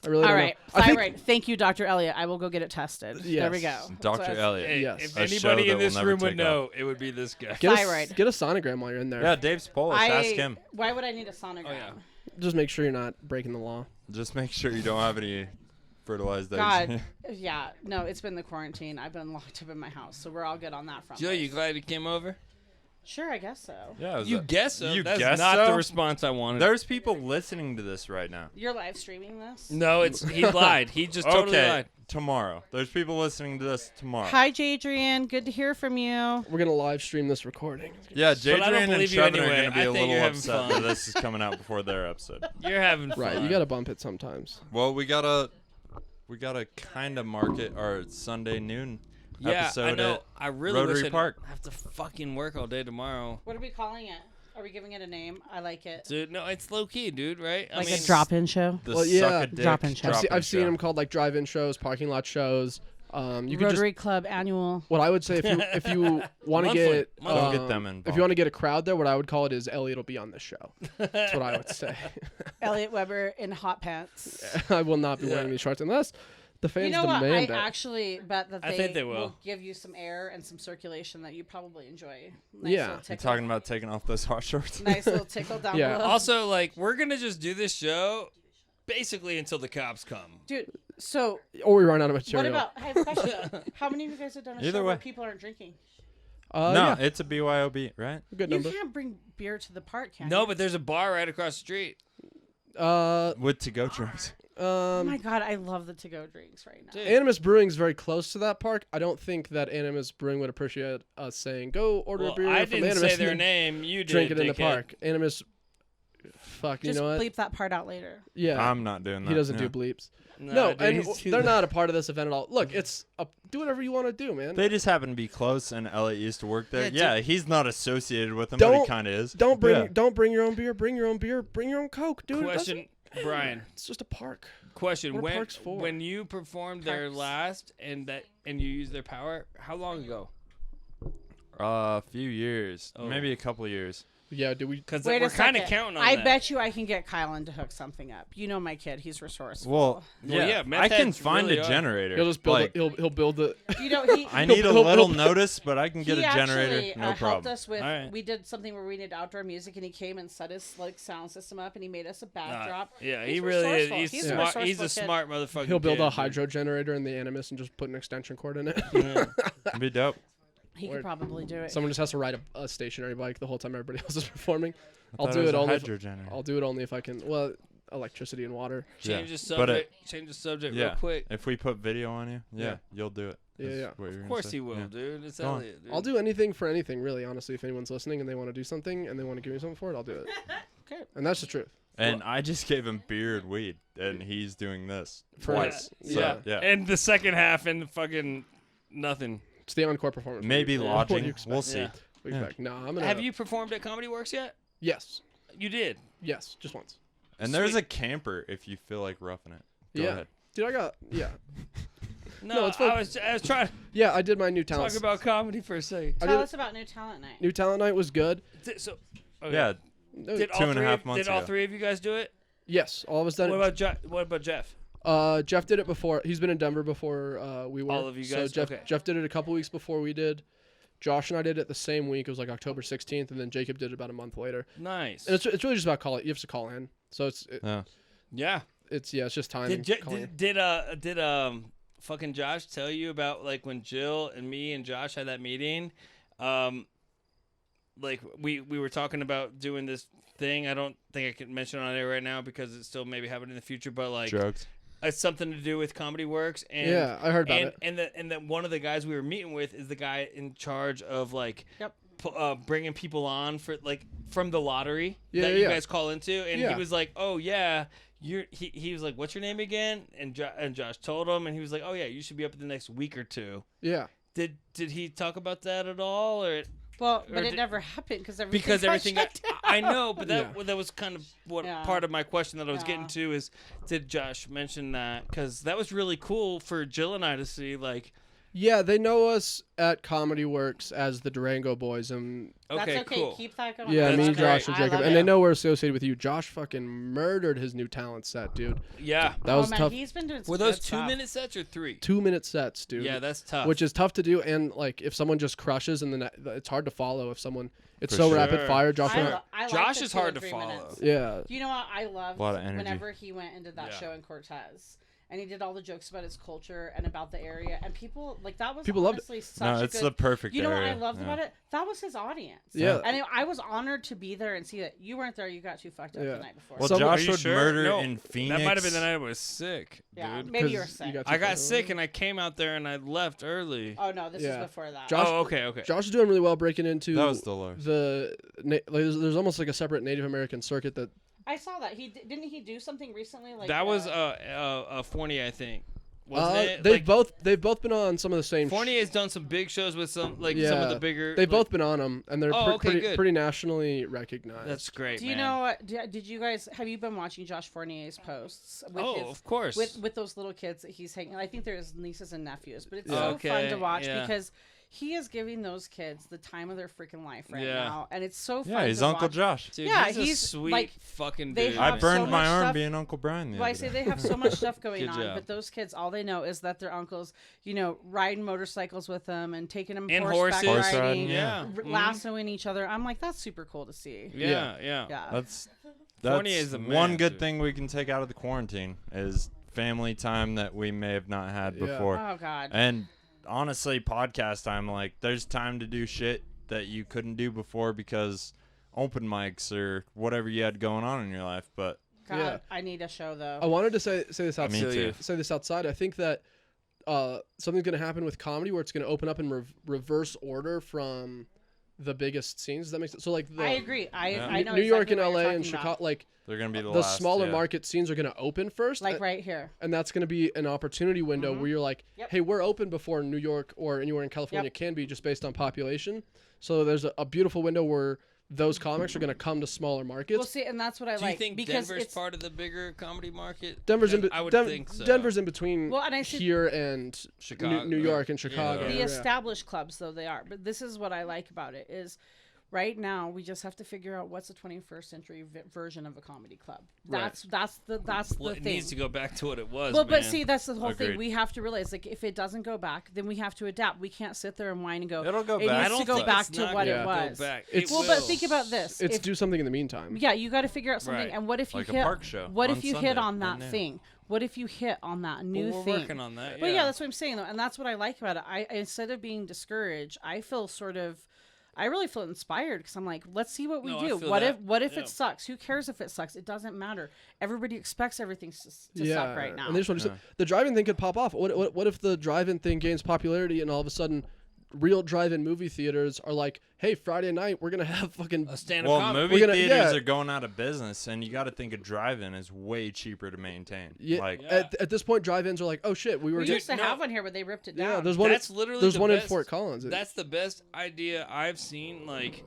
I really All don't right, know. I think- thyroid. Thank you, Dr. Elliot. I will go get it tested. There we go. Yes. Dr. So- Elliot. Hey, Yes. if A show anybody that in will this never room would take know, it would be this guy. Thyroid. Get a sonogram while you're in there. Yeah, Dave's Polish. Ask him. Why would I need a sonogram? Oh, yeah. Just make sure you're not breaking the law. Just make sure you don't have any fertilized eggs. God, yeah. No, it's been the quarantine. I've been locked up in my house, so we're all good on that front. Jill, you glad he came over? Sure, I guess so. Yeah, You guess so. You That's guess not so? the response I wanted. There's people listening to this right now. You're live streaming this? No, he lied. He just totally Okay, lied. tomorrow. There's people listening to this tomorrow. Hi, Jadrian. Good to hear from you. We're gonna live stream this recording. Yeah, I don't Jadrian and believe you Trevin anyway. are going to be I a think you're little having upset fun. that this is coming out before their episode. You're having fun. Right, you gotta bump it sometimes. Well, we gotta kind of market our Sunday noon Yeah, episode I know. at I really Rotary wish I Park. didn't have to fucking work all day tomorrow. What are we calling it? Are we giving it a name? I like it. Dude, no, it's low key, dude, right? Like I mean, a drop-in show? The Well, yeah. Suck-a-Dick Drop-in show. drop-in I've seen show. them called like drive-in shows, parking lot shows. You could Rotary Club Annual. what I would say if you want to Monthly. get Don't get them involved. if you want to get a crowd there, what I would call it is Elliot will be on this show. That's what I would say. Elliot Weber in hot pants. I will not be Yeah. wearing these shorts unless the fans You know what? I demand it. actually bet that I they, think they will. give you some air and some circulation that you probably enjoy. Nice Yeah. little You tickle. talking about taking off those hot shorts? Nice little tickle down Yeah. below. Also, like, we're gonna just do this show basically until the cops come. Dude, so Or we run out of what material. about, I have a question. How many of you guys have done a Either show where way. people aren't drinking? No, yeah, it's a BYOB, right? good You number. can't bring beer to the park, can No, you? but there's a bar right across the street. With to-go trucks. Oh my god, I love the to-go drinks right now. Dude. Animus Brewing's very close to that park. I don't think that Animus Brewing would appreciate us saying, "Go order Well, a beer I from didn't Animus say and their then name. You did. drink it in the dickhead. park." Animus, fuck, Just you know what? bleep that part out later. Yeah, I'm not doing that. he doesn't yeah. do bleeps. No, No, dude, and he's too they're loud. not a part of this event at all. Look, it's do whatever you want to do, man. They just happen to be close, and Elliot used to work there. Yeah, Yeah, he's not associated with them, but he Don't- kind of is. Don't bring Yeah. don't bring your own beer. Bring your own beer. Bring your own Coke, dude. Question, Brian. It's just a park. Question: What are when parks for? when you performed their Parks. last and you used their power, how long ago? A few years, Oh. maybe a couple years. Yeah, do we? Because Wait we're a kind of second. counting on I that. bet you I can get Kylan to hook something up. You know my kid; he's resourceful. Well, Well, yeah, meth I can heads find really a are. generator. He'll just build. like, He'll build the. You know, he I need a he'll- little he'll- notice, but I can get he a generator, actually no helped problem. us with. All right. We did something where we needed outdoor music, and he came and set his like sound system up, and he made us a backdrop. Yeah, He's he really is. resourceful. He's He's a smart. He's resourceful a kid. smart motherfucker. He'll build a hydro generator in the Animus and just put an extension cord in it. It'd be dope. He Word. could probably do it. Someone just has to ride a stationary bike the whole time everybody else is performing. I'll Thought do was it a only. hydro generator. I'll do it only if I can. Well, electricity and water. Change the But subject. Change the subject yeah, real quick. if we put video on you, Yeah. you'll do it. Yeah, is yeah. what you're Of gonna course say. he will, Yeah. dude. It's Go on. Elliot. Dude. I'll do anything for anything, really. Honestly, if anyone's listening and they want to do something and they want to give me something for it, I'll do it. Okay. And that's the truth. And I just gave him beer and weed, and he's doing this For twice. us. So, Yeah. yeah. And the second half and fucking nothing. It's the encore performance. Maybe What do you lodging. expect? We'll see. Yeah. What do you expect? No, I'm gonna. Have you performed at Comedy Works yet? Yes. You did. Yes. Just once. And there's Sweet. a camper if you feel like roughing it. Go Yeah. ahead. Dude, I got. Yeah. No, it's fun. I was trying to Yeah, I did my new talent. talk about comedy for a second. I Tell did- us about New Talent Night. New talent night was good. So, okay. Yeah. Did all 2.5 three, months Did all ago. three of you guys do it? Yes, all of us done. What it. about What about Jeff? Jeff did it before. He's been in Denver before we were. All of you So guys? Jeff, Okay. Jeff did it a couple weeks before we did. Josh and I did it the same week. It was like October 16th, and then Jacob did it about a month later. Nice. And it's really just about calling. You have to call in. So Yeah. Yeah. it's just timing. Did fucking Josh tell you about like when Jill and me and Josh had that meeting? Like we were talking about doing this thing. I don't think I can mention it on air right now because it's still maybe happening in the future. But like Drugs. it's something to do with Comedy Works. And Yeah, I heard about it. And then one of the guys we were meeting with is the guy in charge of like. Yep. Bringing people on for like from the lottery Yeah, that you yeah. guys call into, and Yeah. he was like, "Oh yeah, he was like, what's your name again?" And Josh told him, and he was like, "Oh yeah, you should be up in the next week or two." Yeah. Did he talk about that at all, or Well, Or but it did- never happened because everything? I know, but that Yeah. that was kind of what Yeah. part of my question that I was getting Yeah. to is, did Josh mention that? Because that was really cool for Jill and I to see. Like, Yeah, they know us at Comedy Works as the Durango Boys, and okay, That's okay. cool. Keep that going. yeah, That's me, great. Josh, and I Jacob, love and it. they know we're associated with you. Josh fucking murdered his new talent set, dude. Yeah. That was man, tough. He's been doing some Were those good stuff. 2-minute sets or 3? 2-minute sets, dude. Yeah, that's tough. Which is tough to do, and like if someone just crushes, and then it's hard to follow. If someone, it's For so sure. rapid fire. Josh, and I- I like Josh the is 2 or hard to 3 follow. minutes. yeah, You know what I loved A lot of energy. whenever he went and did that Yeah. show in Cortez. and he did all the jokes about his culture and about the area, and people like that was People loved it. honestly such No, a it's good. the perfect You know what I area. loved Yeah. about it? That was his audience. Yeah. And I was honored to be there and see that. You weren't there. You got too fucked up Yeah. the night before. Well, Some- Josh Are you would sure? murder No, in Phoenix. That might have been the night I was sick, yeah, dude. maybe you were 'Cause sick. got I too got fucked sick up. and I came out there and I left early. Oh no, this is Yeah. before that. Josh- Oh, okay. Josh is doing really well breaking into That was Dolores. like, there's almost like a separate Native American circuit that I saw that. Didn't he do something recently? Like That was Fournier, I think. Wasn't it? they've both been on some of the same. Fournier's done some big shows with some some of the bigger. They've both been on them, and they're Oh, okay, good. pretty nationally recognized. That's great. Do you man. know what? Did you guys have you been watching Josh Fournier's posts? With Oh, his, of course. with those little kids that he's hanging. I think they're his nieces and nephews, but it's Yeah. so Okay, fun to watch yeah. because he is giving those kids the time of their freaking life right Yeah. now, and it's so fun. Yeah, he's to Uncle watch. Josh. Dude, Yeah, he's a he's, sweet like, fucking they dude. I have burned so my much arm stuff- being Uncle Brian the Well, I other say day. they have so much stuff going Good on, job. but those kids, all they know is that their uncles, riding motorcycles with them and taking them And horseback horses. Horse riding, riding, yeah. lassoing each other. I'm like, that's super cool to see. Yeah. Yeah. That's Fournier is the man, one good dude. thing we can take out of the quarantine is family time that we may have not had Yeah. before. Oh God. And honestly, podcast time, like there's time to do shit that you couldn't do before because open mics or whatever you had going on in your life. But God, Yeah. I need a show though. I wanted to say this outside. Me too. Say this outside. I think that something's going to happen with comedy where it's going to open up in reverse order from the biggest scenes. Does that make sense? So like I agree. I know New York exactly and what LA you're and talking Chicago, about. like they're gonna be the the last, smaller yeah. market scenes are going to open first. like right here. And that's going to be an opportunity window where you're like, Yep. hey, we're open before New York or anywhere in California Yep. can be just based on population. So there's a beautiful window where those comics are going to come to smaller markets. Well, see, and that's what I Do like you think because Denver's it's part of the bigger comedy market? Denver's in I would think so. Denver's in between Well, and I see- here and Chicago. New York and Chicago. the Yeah. established clubs though they are. But this is what I like about it is right now we just have to figure out what's the 21st century version of a comedy club. That's the Well, it thing. needs to go back to what it was. Well, man. but see, that's the whole thing. Agreed. We have to realize, like, if it doesn't go back, then we have to adapt. We can't sit there and whine and go. It'll go it back. needs to go think back it's to not what gonna it go was. back. It's- It Well, but will. think about this. It's If- do something in the meantime. yeah, you got to figure out something. Right. And what if you Like a hit? park show What on if you Sunday, hit on brand that new. thing? What if you hit on that new Well, we're thing? working on that. But yeah, that's what I'm saying though, and that's what I like about it. I instead of being discouraged, I feel I really feel inspired because I'm like, let's see what we No, I do. feel What that. if Yeah. it sucks? Who cares if it sucks? It doesn't matter. Everybody expects everything to suck right now. And they just want to the drive-in thing could pop off. What if the drive-in thing gains popularity and all of a sudden real drive-in movie theaters are like, hey, Friday night we're gonna have fucking A stand-up Well, comedy. movie We're gonna- theaters yeah. are going out of business, and you got to think a drive-in is way cheaper to maintain. yeah, Like, at this point drive-ins are like, oh shit, we were we just used to have one here, but they ripped it down. yeah. There's one. That's literally there's the one in best- Fort Collins. That's the best idea I've seen. Like,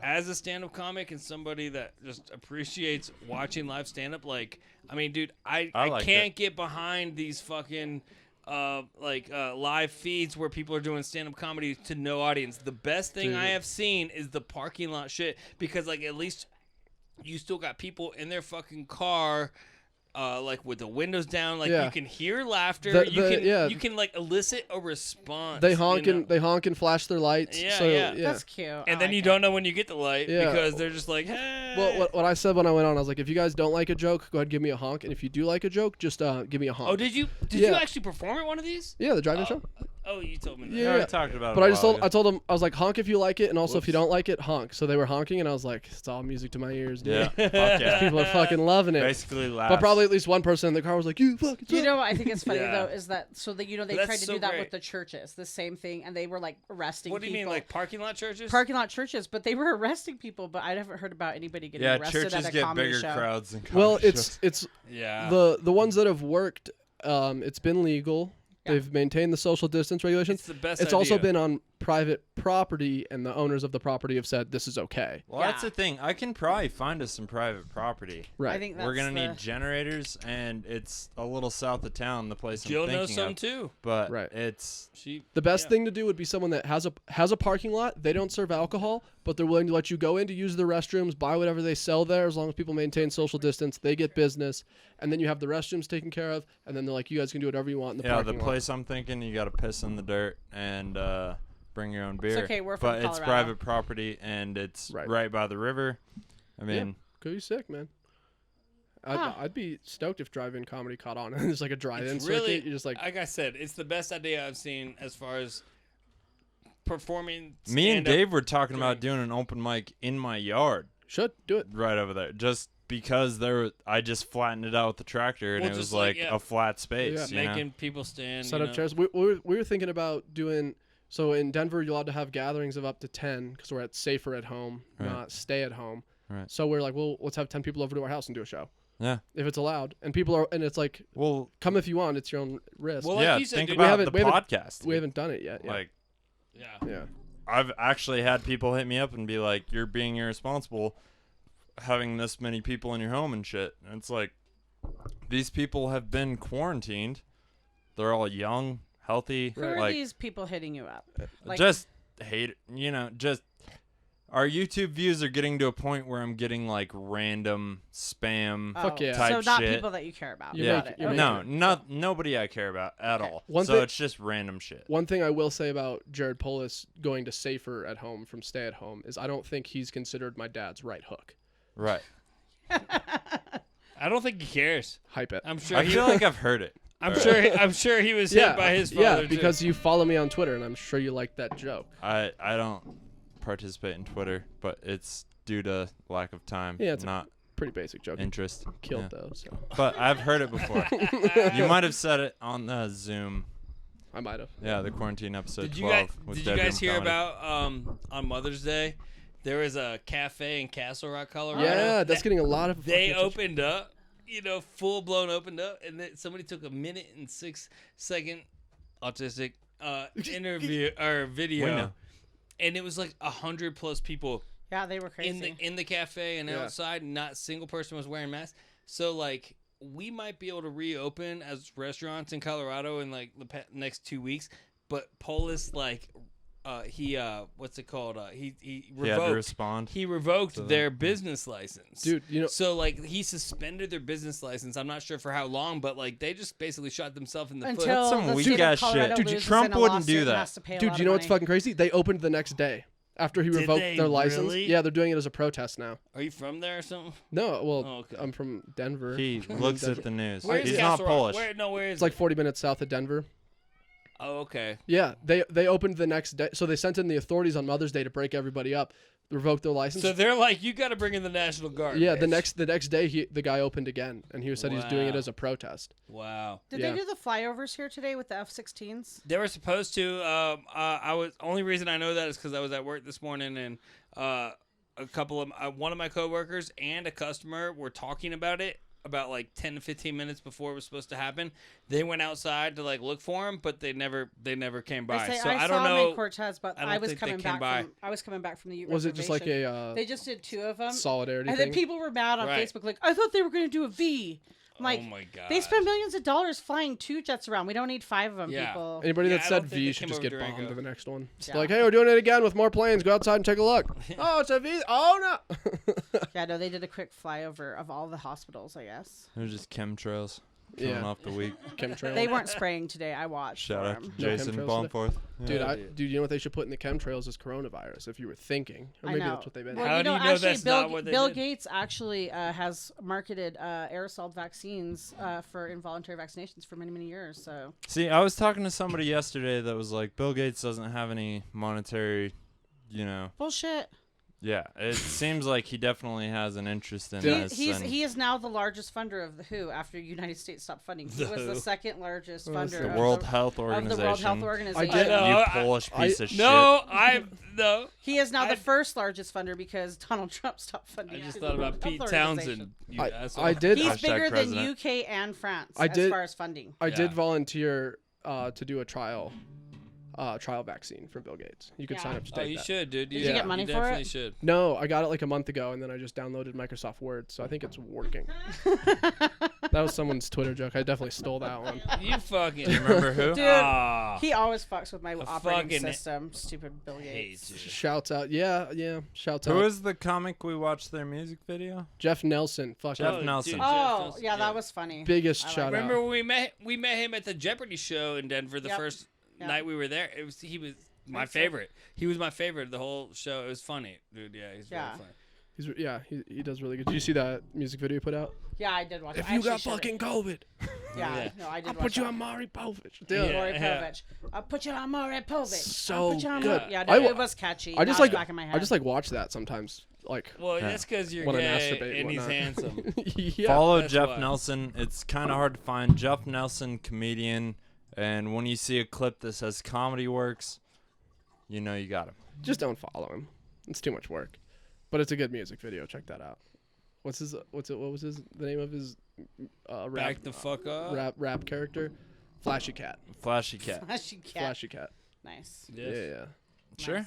as a stand-up comic and somebody that just appreciates watching live stand-up, like, I mean, dude, I like can't it. get behind these fucking live feeds where people are doing stand-up comedy to no audience. The best thing I Dude. have seen is the parking lot shit because, like, at least you still got people in their fucking car. Like with the windows down, like Yeah. you can hear laughter. Yeah. You can like elicit a response. they honk you know? and they honk and flash their lights. Yeah, so, yeah. That's cute. I And then like you it. don't know when you get the light Yeah. because they're just like, hey. Well, what I said when I went on, I was like, if you guys don't like a joke, go ahead and give me a honk, and if you do like a joke, just give me a honk. Oh, did you Yeah. actually perform at one of these? Yeah, the drive-in show. Oh, you told me that. Yeah. we already talked about it. But a I just while told ago. I told them I was like, honk if you like it, and also if you Whoops. don't like it, honk. So they were honking, and I was like, it's all music to my ears, dude. Yeah, fuck yeah. People are fucking loving it. Basically, laughs. But probably at least one person in the car was like, you fucking You suck." know what I think is funny Yeah. though is that they That's tried to so do that great. with the churches, the same thing, and they were like arresting. What do you mean, people. like parking lot churches? parking lot churches? But they were arresting people. But I haven't heard about anybody getting Yeah, arrested churches at a get comedy bigger show. crowds than Well, comedy shows. it's Yeah. the ones that have worked. It's been legal. Yeah. They've maintained the social distance regulations. It's the best It's also idea. been on private property, and the owners of the property have said this is okay. Well, that's Yeah. the thing. I can probably find us some private property. Right. I think We're gonna that's need generators, and it's a little south of town. The place Jill I'm thinking knows some of, too. but Right. it's She. The best yeah. thing to do would be someone that has a parking lot. They don't serve alcohol, but they're willing to let you go in to use the restrooms, buy whatever they sell there, as long as people maintain social distance. They get business, and then you have the restrooms taken care of, and then they're like, you guys can do whatever you want in the yeah. parking The lot. place I'm thinking, you got to piss in the dirt and bring your own beer. okay, we're from but it's Colorado. private property and it's Right. right by the river. I mean, Could be sick, man. I'd be stoked if drive-in comedy caught on. There's like a drive-in It's circuit. really, You're just like I said, it's the best idea I've seen as far as performing. Me and stand-up Dave were talking during- about doing an open mic in my yard should do it. right over there, just because I just flattened it out with the tractor and Well, it was just like, like yeah. a flat space. Yeah. You know? making people stand. Set you up know. chairs. We were thinking about doing. So in Denver, you're allowed to have gatherings of up to 10 because we're at safer at home, Right. not stay at home. Right. So we're like, well, let's have 10 people over to our house and do a show Yeah. if it's allowed. And people are, and it's like, Well, come if you want. It's your own risk. Well, like yeah. you said, Think dude, about haven't- the we haven't- podcast. we haven't done it yet. Yeah. Like, Yeah. yeah. I've actually had people hit me up and be like, "You're being irresponsible, having this many people in your home and shit." And it's like, these people have been quarantined. They're all young, healthy. Who are Like, these people hitting you up? Like, just hate. Just our YouTube views are getting to a point where I'm getting like random spam. Fuck yeah. type So not shit. people that you care about. You're Got making- it. you're Okay. No, nobody I care about at Okay. all. One So thing- it's just random shit. One thing I will say about Jared Polis going to safer at home from stay at home is I don't think he's considered my dad's right hook. Right. I don't think he cares. Hype it. I'm sure. I he, feel like I've heard it. I'm sure he was hit by his father. yeah, too. because you follow me on Twitter and I'm sure you like that joke. I don't participate in Twitter, but it's due to lack of time, Yeah, it's not Pretty basic joke. interest. Killed Yeah. though, so But I've heard it before. You might have said it on the Zoom. I might have. Yeah, the quarantine episode Did you 12. guys with did you Dead guys Room hear Comedy. about on Mother's Day? There was a cafe in Castle Rock, Colorado. Yeah, that's that getting a lot of. they fucking opened up, full blown opened up, and then somebody took a 1.6-second autistic interview or We video, know. and it was like 100+ people Yeah, they were crazy. in the cafe and Yeah. outside. Not a single person was wearing masks. So like we might be able to reopen as restaurants in Colorado in like the next 2 weeks, but Polis he what's it called? He He had to revoked. respond. He revoked to their business license. Dude, So like he suspended their business license. I'm not sure for how long, but like they just basically shot themselves in the foot. Until some the weak state ass of shit. Colorado Dude, loses Trump in a wouldn't do lawsuit and that. has to pay a dude, lot you of know what's money. fucking crazy? They opened the next day after he Did revoked they their license. really? Yeah, they're doing it as a protest now. Are you from there or something? No, well, Oh, okay. I'm from Denver. He I'm in looks Denver. at the news. Where is He's not Castle Rock? Polish. Where is It's like it? 40 minutes south of Denver. Oh, okay. Yeah, they opened the next day. So they sent in the authorities on Mother's Day to break everybody up, revoke their license. So they're like, you got to bring in the National Guard. yeah, bitch. the next day the guy opened again, and he said he's doing it Wow. as a protest. Wow. Did Yeah. they do the flyovers here today with the F-16s? They were supposed to. I was only reason I know that is because I was at work this morning and a couple of one of my coworkers and a customer were talking about it about like 10 to 15 minutes before it was supposed to happen. They went outside to like look for him, but they never came by. I So I saw don't him in know. Cortez, but I don't I was think they coming came back by. from I was coming back from the Was it just like reservation. a They just did 2 of them, solidarity and thing? then people were mad on Right. Facebook, like, I thought they were going to do a V. I'm like, oh my god. they spend millions of dollars flying 2 jets around. We don't need 5 of them, Yeah. people. Anybody Yeah, that I said don't think V they should came just over get Durango. bombed to the next one. It's Yeah. like, hey, we're doing it again with more planes. Go outside and take a look. Oh, it's a V. Oh no. Yeah, no, they did a quick flyover of all the hospitals, I guess. They're just chemtrails coming Yeah. off the week. Chemtrails. They weren't spraying today. I watched. Shout for out to 'em. No Jason chemtrails Bomforth. Dude, Yeah. dude, you know what they should put in the chemtrails is coronavirus. If you were thinking, or I maybe know. that's what they've been. Well, How you do know, you know actually, that's Bill, not what they Bill did? Gates actually has marketed aerosol vaccines for involuntary vaccinations for many, many years. So See, I was talking to somebody yesterday that was like, Bill Gates doesn't have any monetary, bullshit. Yeah, it seems like he definitely has an interest in Yeah. this. He and is now the largest funder of the WHO after the United States stopped funding. He The was the WHO. second largest Oh, funder that's the of World the, Health of Organization. the World Health Organization. I know. You I- Polish piece of No, no. He is now I- the first largest funder because Donald Trump stopped funding. I just the thought about World Pete Health Townsend. You I asshole. did. He's Hashtag bigger president. than UK and France I as did- far as funding. I did Yeah. volunteer to do a trial vaccine for Bill Gates. You could Yeah. sign up to Oh, take you that. should, dude. Did you get money for definitely it? should. No, I got it like a month ago, and then I just downloaded Microsoft Word, so I think it's working. That was someone's Twitter joke. I definitely stole that one. You fucking. You remember who? Dude, Ah. he always fucks with my operating fucking system. Stupid Bill hate Gates. you. Shouts out, yeah. Shouts Who out, is the comic we watched their music video? Jeff Nelson. Fuck Jeff Oh, Nelson. dude, Oh, Jeff yeah, Nelson, that was funny. biggest I like shout that. out. Remember when we met him at the Jeopardy show in Denver the Yep. first Yep. night we were there. He was my Thanks, sir. favorite. He was my favorite of the whole show. It was funny, dude. Yeah, he's Yeah. very funny. He does really good. Did you see that music video he put out? Yeah, I did watch it. If I you actually got showed fucking it. COVID, Yeah, no, I did I'll watch put you that. on Maury Povich. Yeah. Maury Povich. I'll put you on Maury Povich. So I'll put you on good. Yeah, I no, wa- it was catchy. I just Now it's like back in my head. I just like watch that sometimes. Like Well, Yeah. that's because you're when I gay masturbate and he's whatnot. handsome. yeah. Follow That's Jeff why. Nelson. It's kind of hard to find Jeff Nelson, comedian. And when you see a clip that says Comedy Works, you know you got him. Just don't follow him. It's too much work. But it's a good music video. Check that out. What was the name of his rap Back the fuck up. rap character? Flashy Cat. Flashy Cat. Flashy cat. Flashy Cat. Nice. Yes. Yeah. Sure. Nice.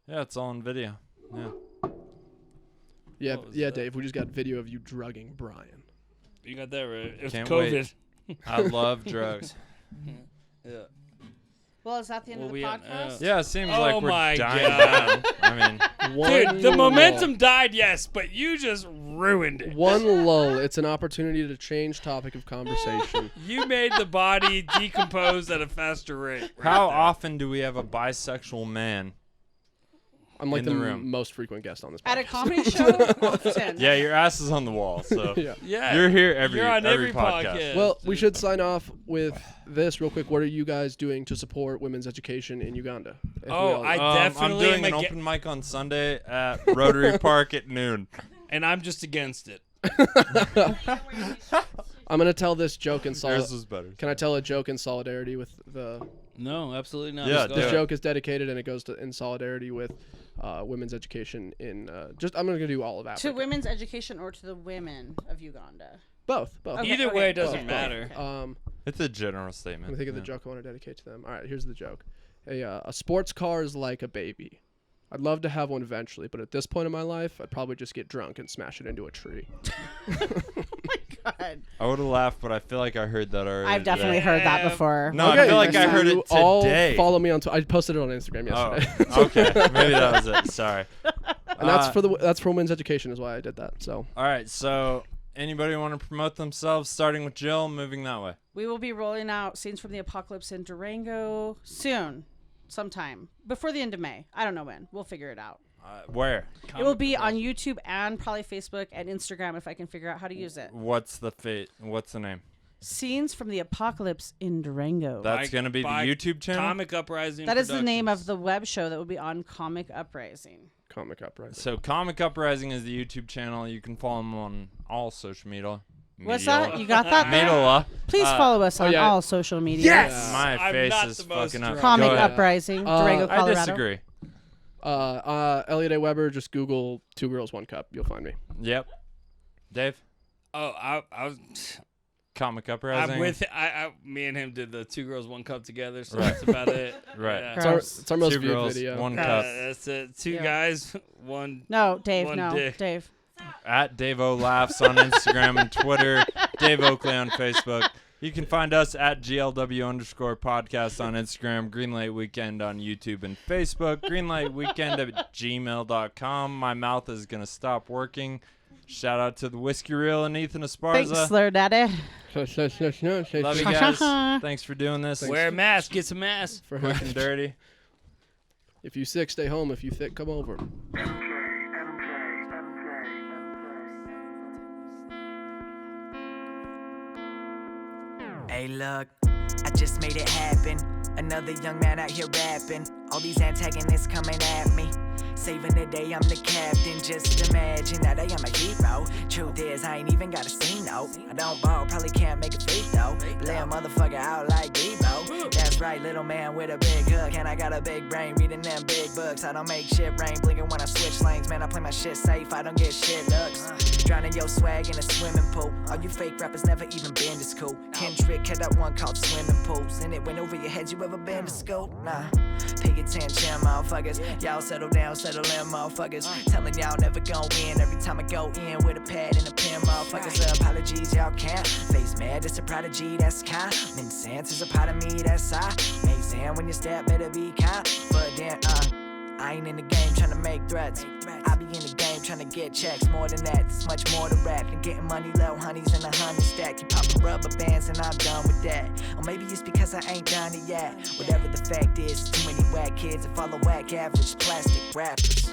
Yeah, it's all in video. Yeah. Yeah, What was yeah, that? Dave. We just got video of you drugging Brian. You got that right. It was Can't COVID. wait. I love drugs. Yeah. Well, is that the end Well, of the we- podcast? Yeah, it seems Oh like we're my dying God. down. I mean, Dude, the momentum died, yes, but you just ruined it. One lull. It's an opportunity to change topic of conversation. You made the body decompose at a faster rate. right how there. often do we have a bisexual man? I'm like In the the room. most frequent guest on this At a podcast. comedy show? Often. Yeah, your ass is on the wall, so yeah. Yeah. you're here You're on every podcast. podcast. Well, we should sign off with this real quick. What are you guys doing to support women's education in Uganda? If we Oh, all- I I'm definitely doing am an aga- open mic on Sunday at Rotary Park at noon. and I'm just against it. I'm gonna tell this joke in Yours solidarity. was better. Can I tell a joke in solidarity with the? No, absolutely not. Yeah, Let's go. do This it. joke is dedicated and it goes to in solidarity with women's education in. I'm gonna do all of Africa. To women's education or to the women of Uganda? Both. Okay, Either okay. way, it doesn't Both. matter. It's a general Let statement. me think of the joke I want to dedicate to them. All right, here's the joke. A sports car is like a baby. I'd love to have one eventually, but at this point in my life, I'd probably just get drunk and smash it into a tree. God. I would have laughed, but I feel like I heard that already. I've definitely today. heard that before. No, I feel like I heard it All today. follow me on. I posted it on Instagram Oh, yesterday. okay. Maybe that was it. Sorry. And that's for women's education is why I did that. So All right. So, anybody want to promote themselves? Starting with Jill, moving that way. We will be rolling out Scenes from the Apocalypse in Durango soon, sometime before the end of May. I don't know when. We'll figure it out. Where? It will be on YouTube and probably Facebook and Instagram if I can figure out how to use it. What's the name? Scenes from the Apocalypse in Durango. That's gonna be the By YouTube channel. Comic Uprising. That is the name of Productions. the web show that will be on Comic Uprising. Comic Uprising. So Comic Uprising is the YouTube channel. You can follow them on all social media. What's that? You got that? there? Media. Please follow us on yeah. all social media. Yes! My I'm face not is the most fucking up. drunk. Comic Go ahead. Uprising, Durango, I Colorado. disagree. Elliot Weber. Just Google 2 Girls 1 Cup. You'll find me. Yep. Dave. Oh, I was. Comic Uprising. I'm with. Me and him did the 2 Girls 1 Cup together, so Right. that's about it. Right. Yeah. Gross. It's our most 2 viewed girls, video. 1 Uh, cup. that's it. 2 Yeah. guys, 1. No, Dave, One no. dick. Dave. At Dave O Laughs on Instagram and Twitter. Dave Oakley on Facebook. You can find us at GLW_podcast on Instagram, Greenlight Weekend on YouTube and Facebook, greenlightweekend at gmail.com. My mouth is going to stop working. Shout out to the Whiskey Reel and Ethan Thanks, Esparza. Slur Daddy. Love you guys. Thanks for doing this. Wear a mask. Get some mask. For Quick and dirty. If you sick, stay home. If you thick, come over. Hey, look, I just made it happen. Another young man out here rapping. All these antagonists coming at me. Saving the day, I'm the captain. Just imagine that I am a hero. Truth is, I ain't even got a scene, no. I don't ball, probably can't make a free throw. Lay a motherfucker out like Debo. That's right, little man with a big hook. And I got a big brain, reading them big books. I don't make shit rain, blinking when I switch lanes. Man, I play my shit safe, I don't get shit looks. Drowning your swag in a swimming pool. All you fake rappers never even been to school. Kendrick had that one called Swimming Pools. And it went over your heads, you ever been to school? Nah. Pay attention, motherfuckers. Y'all settle down, settle in, motherfuckers. Telling y'all never gon' win. Every time I go in with a pad and a pen, motherfuckers. Apologies, y'all can't. Face mad, it's a prodigy, that's kind. Make sense is a part of me, that's I. Make sense when you step, better be kind. But then, I ain't in the game tryna make threats. I be in the game tryna get checks. More than that, there's much more to rap than getting money, little honeys in a honey stack. You poppin' rubber bands and I'm done with that. Or maybe it's because I ain't done it yet. Whatever the fact is, too many whack kids that follow whack average plastic rappers.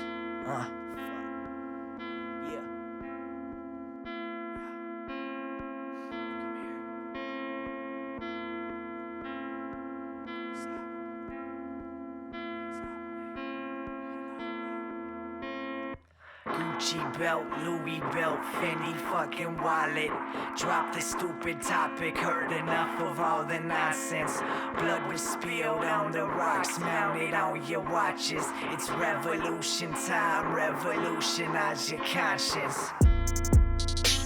Gucci belt, Louis belt, Fendi fucking wallet. Drop the stupid topic, heard enough of all the nonsense. Blood was spilled on the rocks, mounted on your watches. It's revolution time, revolutionize your conscience.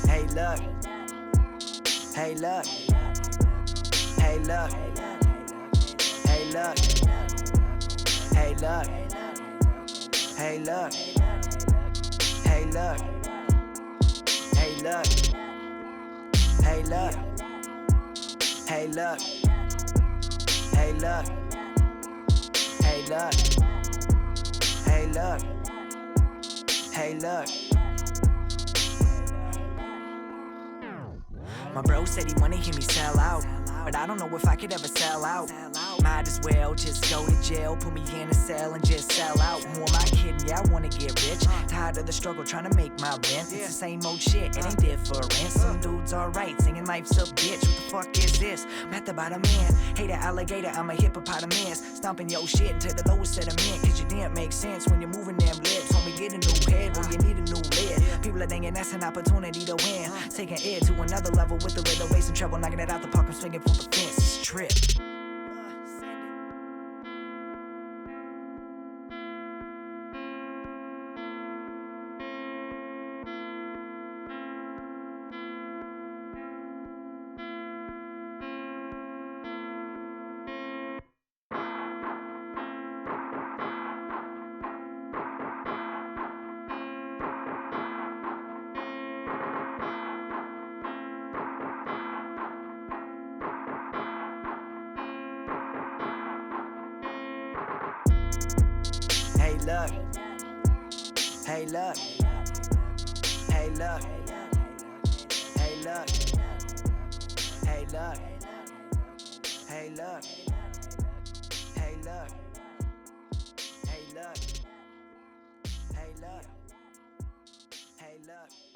Hey look, hey look, hey look, hey look, hey look, hey look, hey look, hey look, hey look, hey look, hey look, hey look, hey look, hey look. My bro said he wanna hear me sell out, but I don't know if I could ever sell out. Might as well just go to jail, put me in a cell and just sell out. Who am I kidding? Yeah, I wanna get rich. Tired of the struggle trying to make my rent. It's the same old shit, it ain't different. Some dudes alright, singing life's a bitch. What the fuck is this? I'm at the bottom end. Hate an alligator, I'm a hippopotamus. Stomping your shit into the lowest sediment. Cause you didn't make sense when you're moving them lips. Homie, get a new head when you need a new lid. People are thinking that's an opportunity to win. Taking it to another level with a little bass and treble. Knocking it out the park, I'm swinging for the fence. It's a trip. Hey look, hey look, hey look, hey look, hey look, hey look, hey look, hey look, hey look, hey look.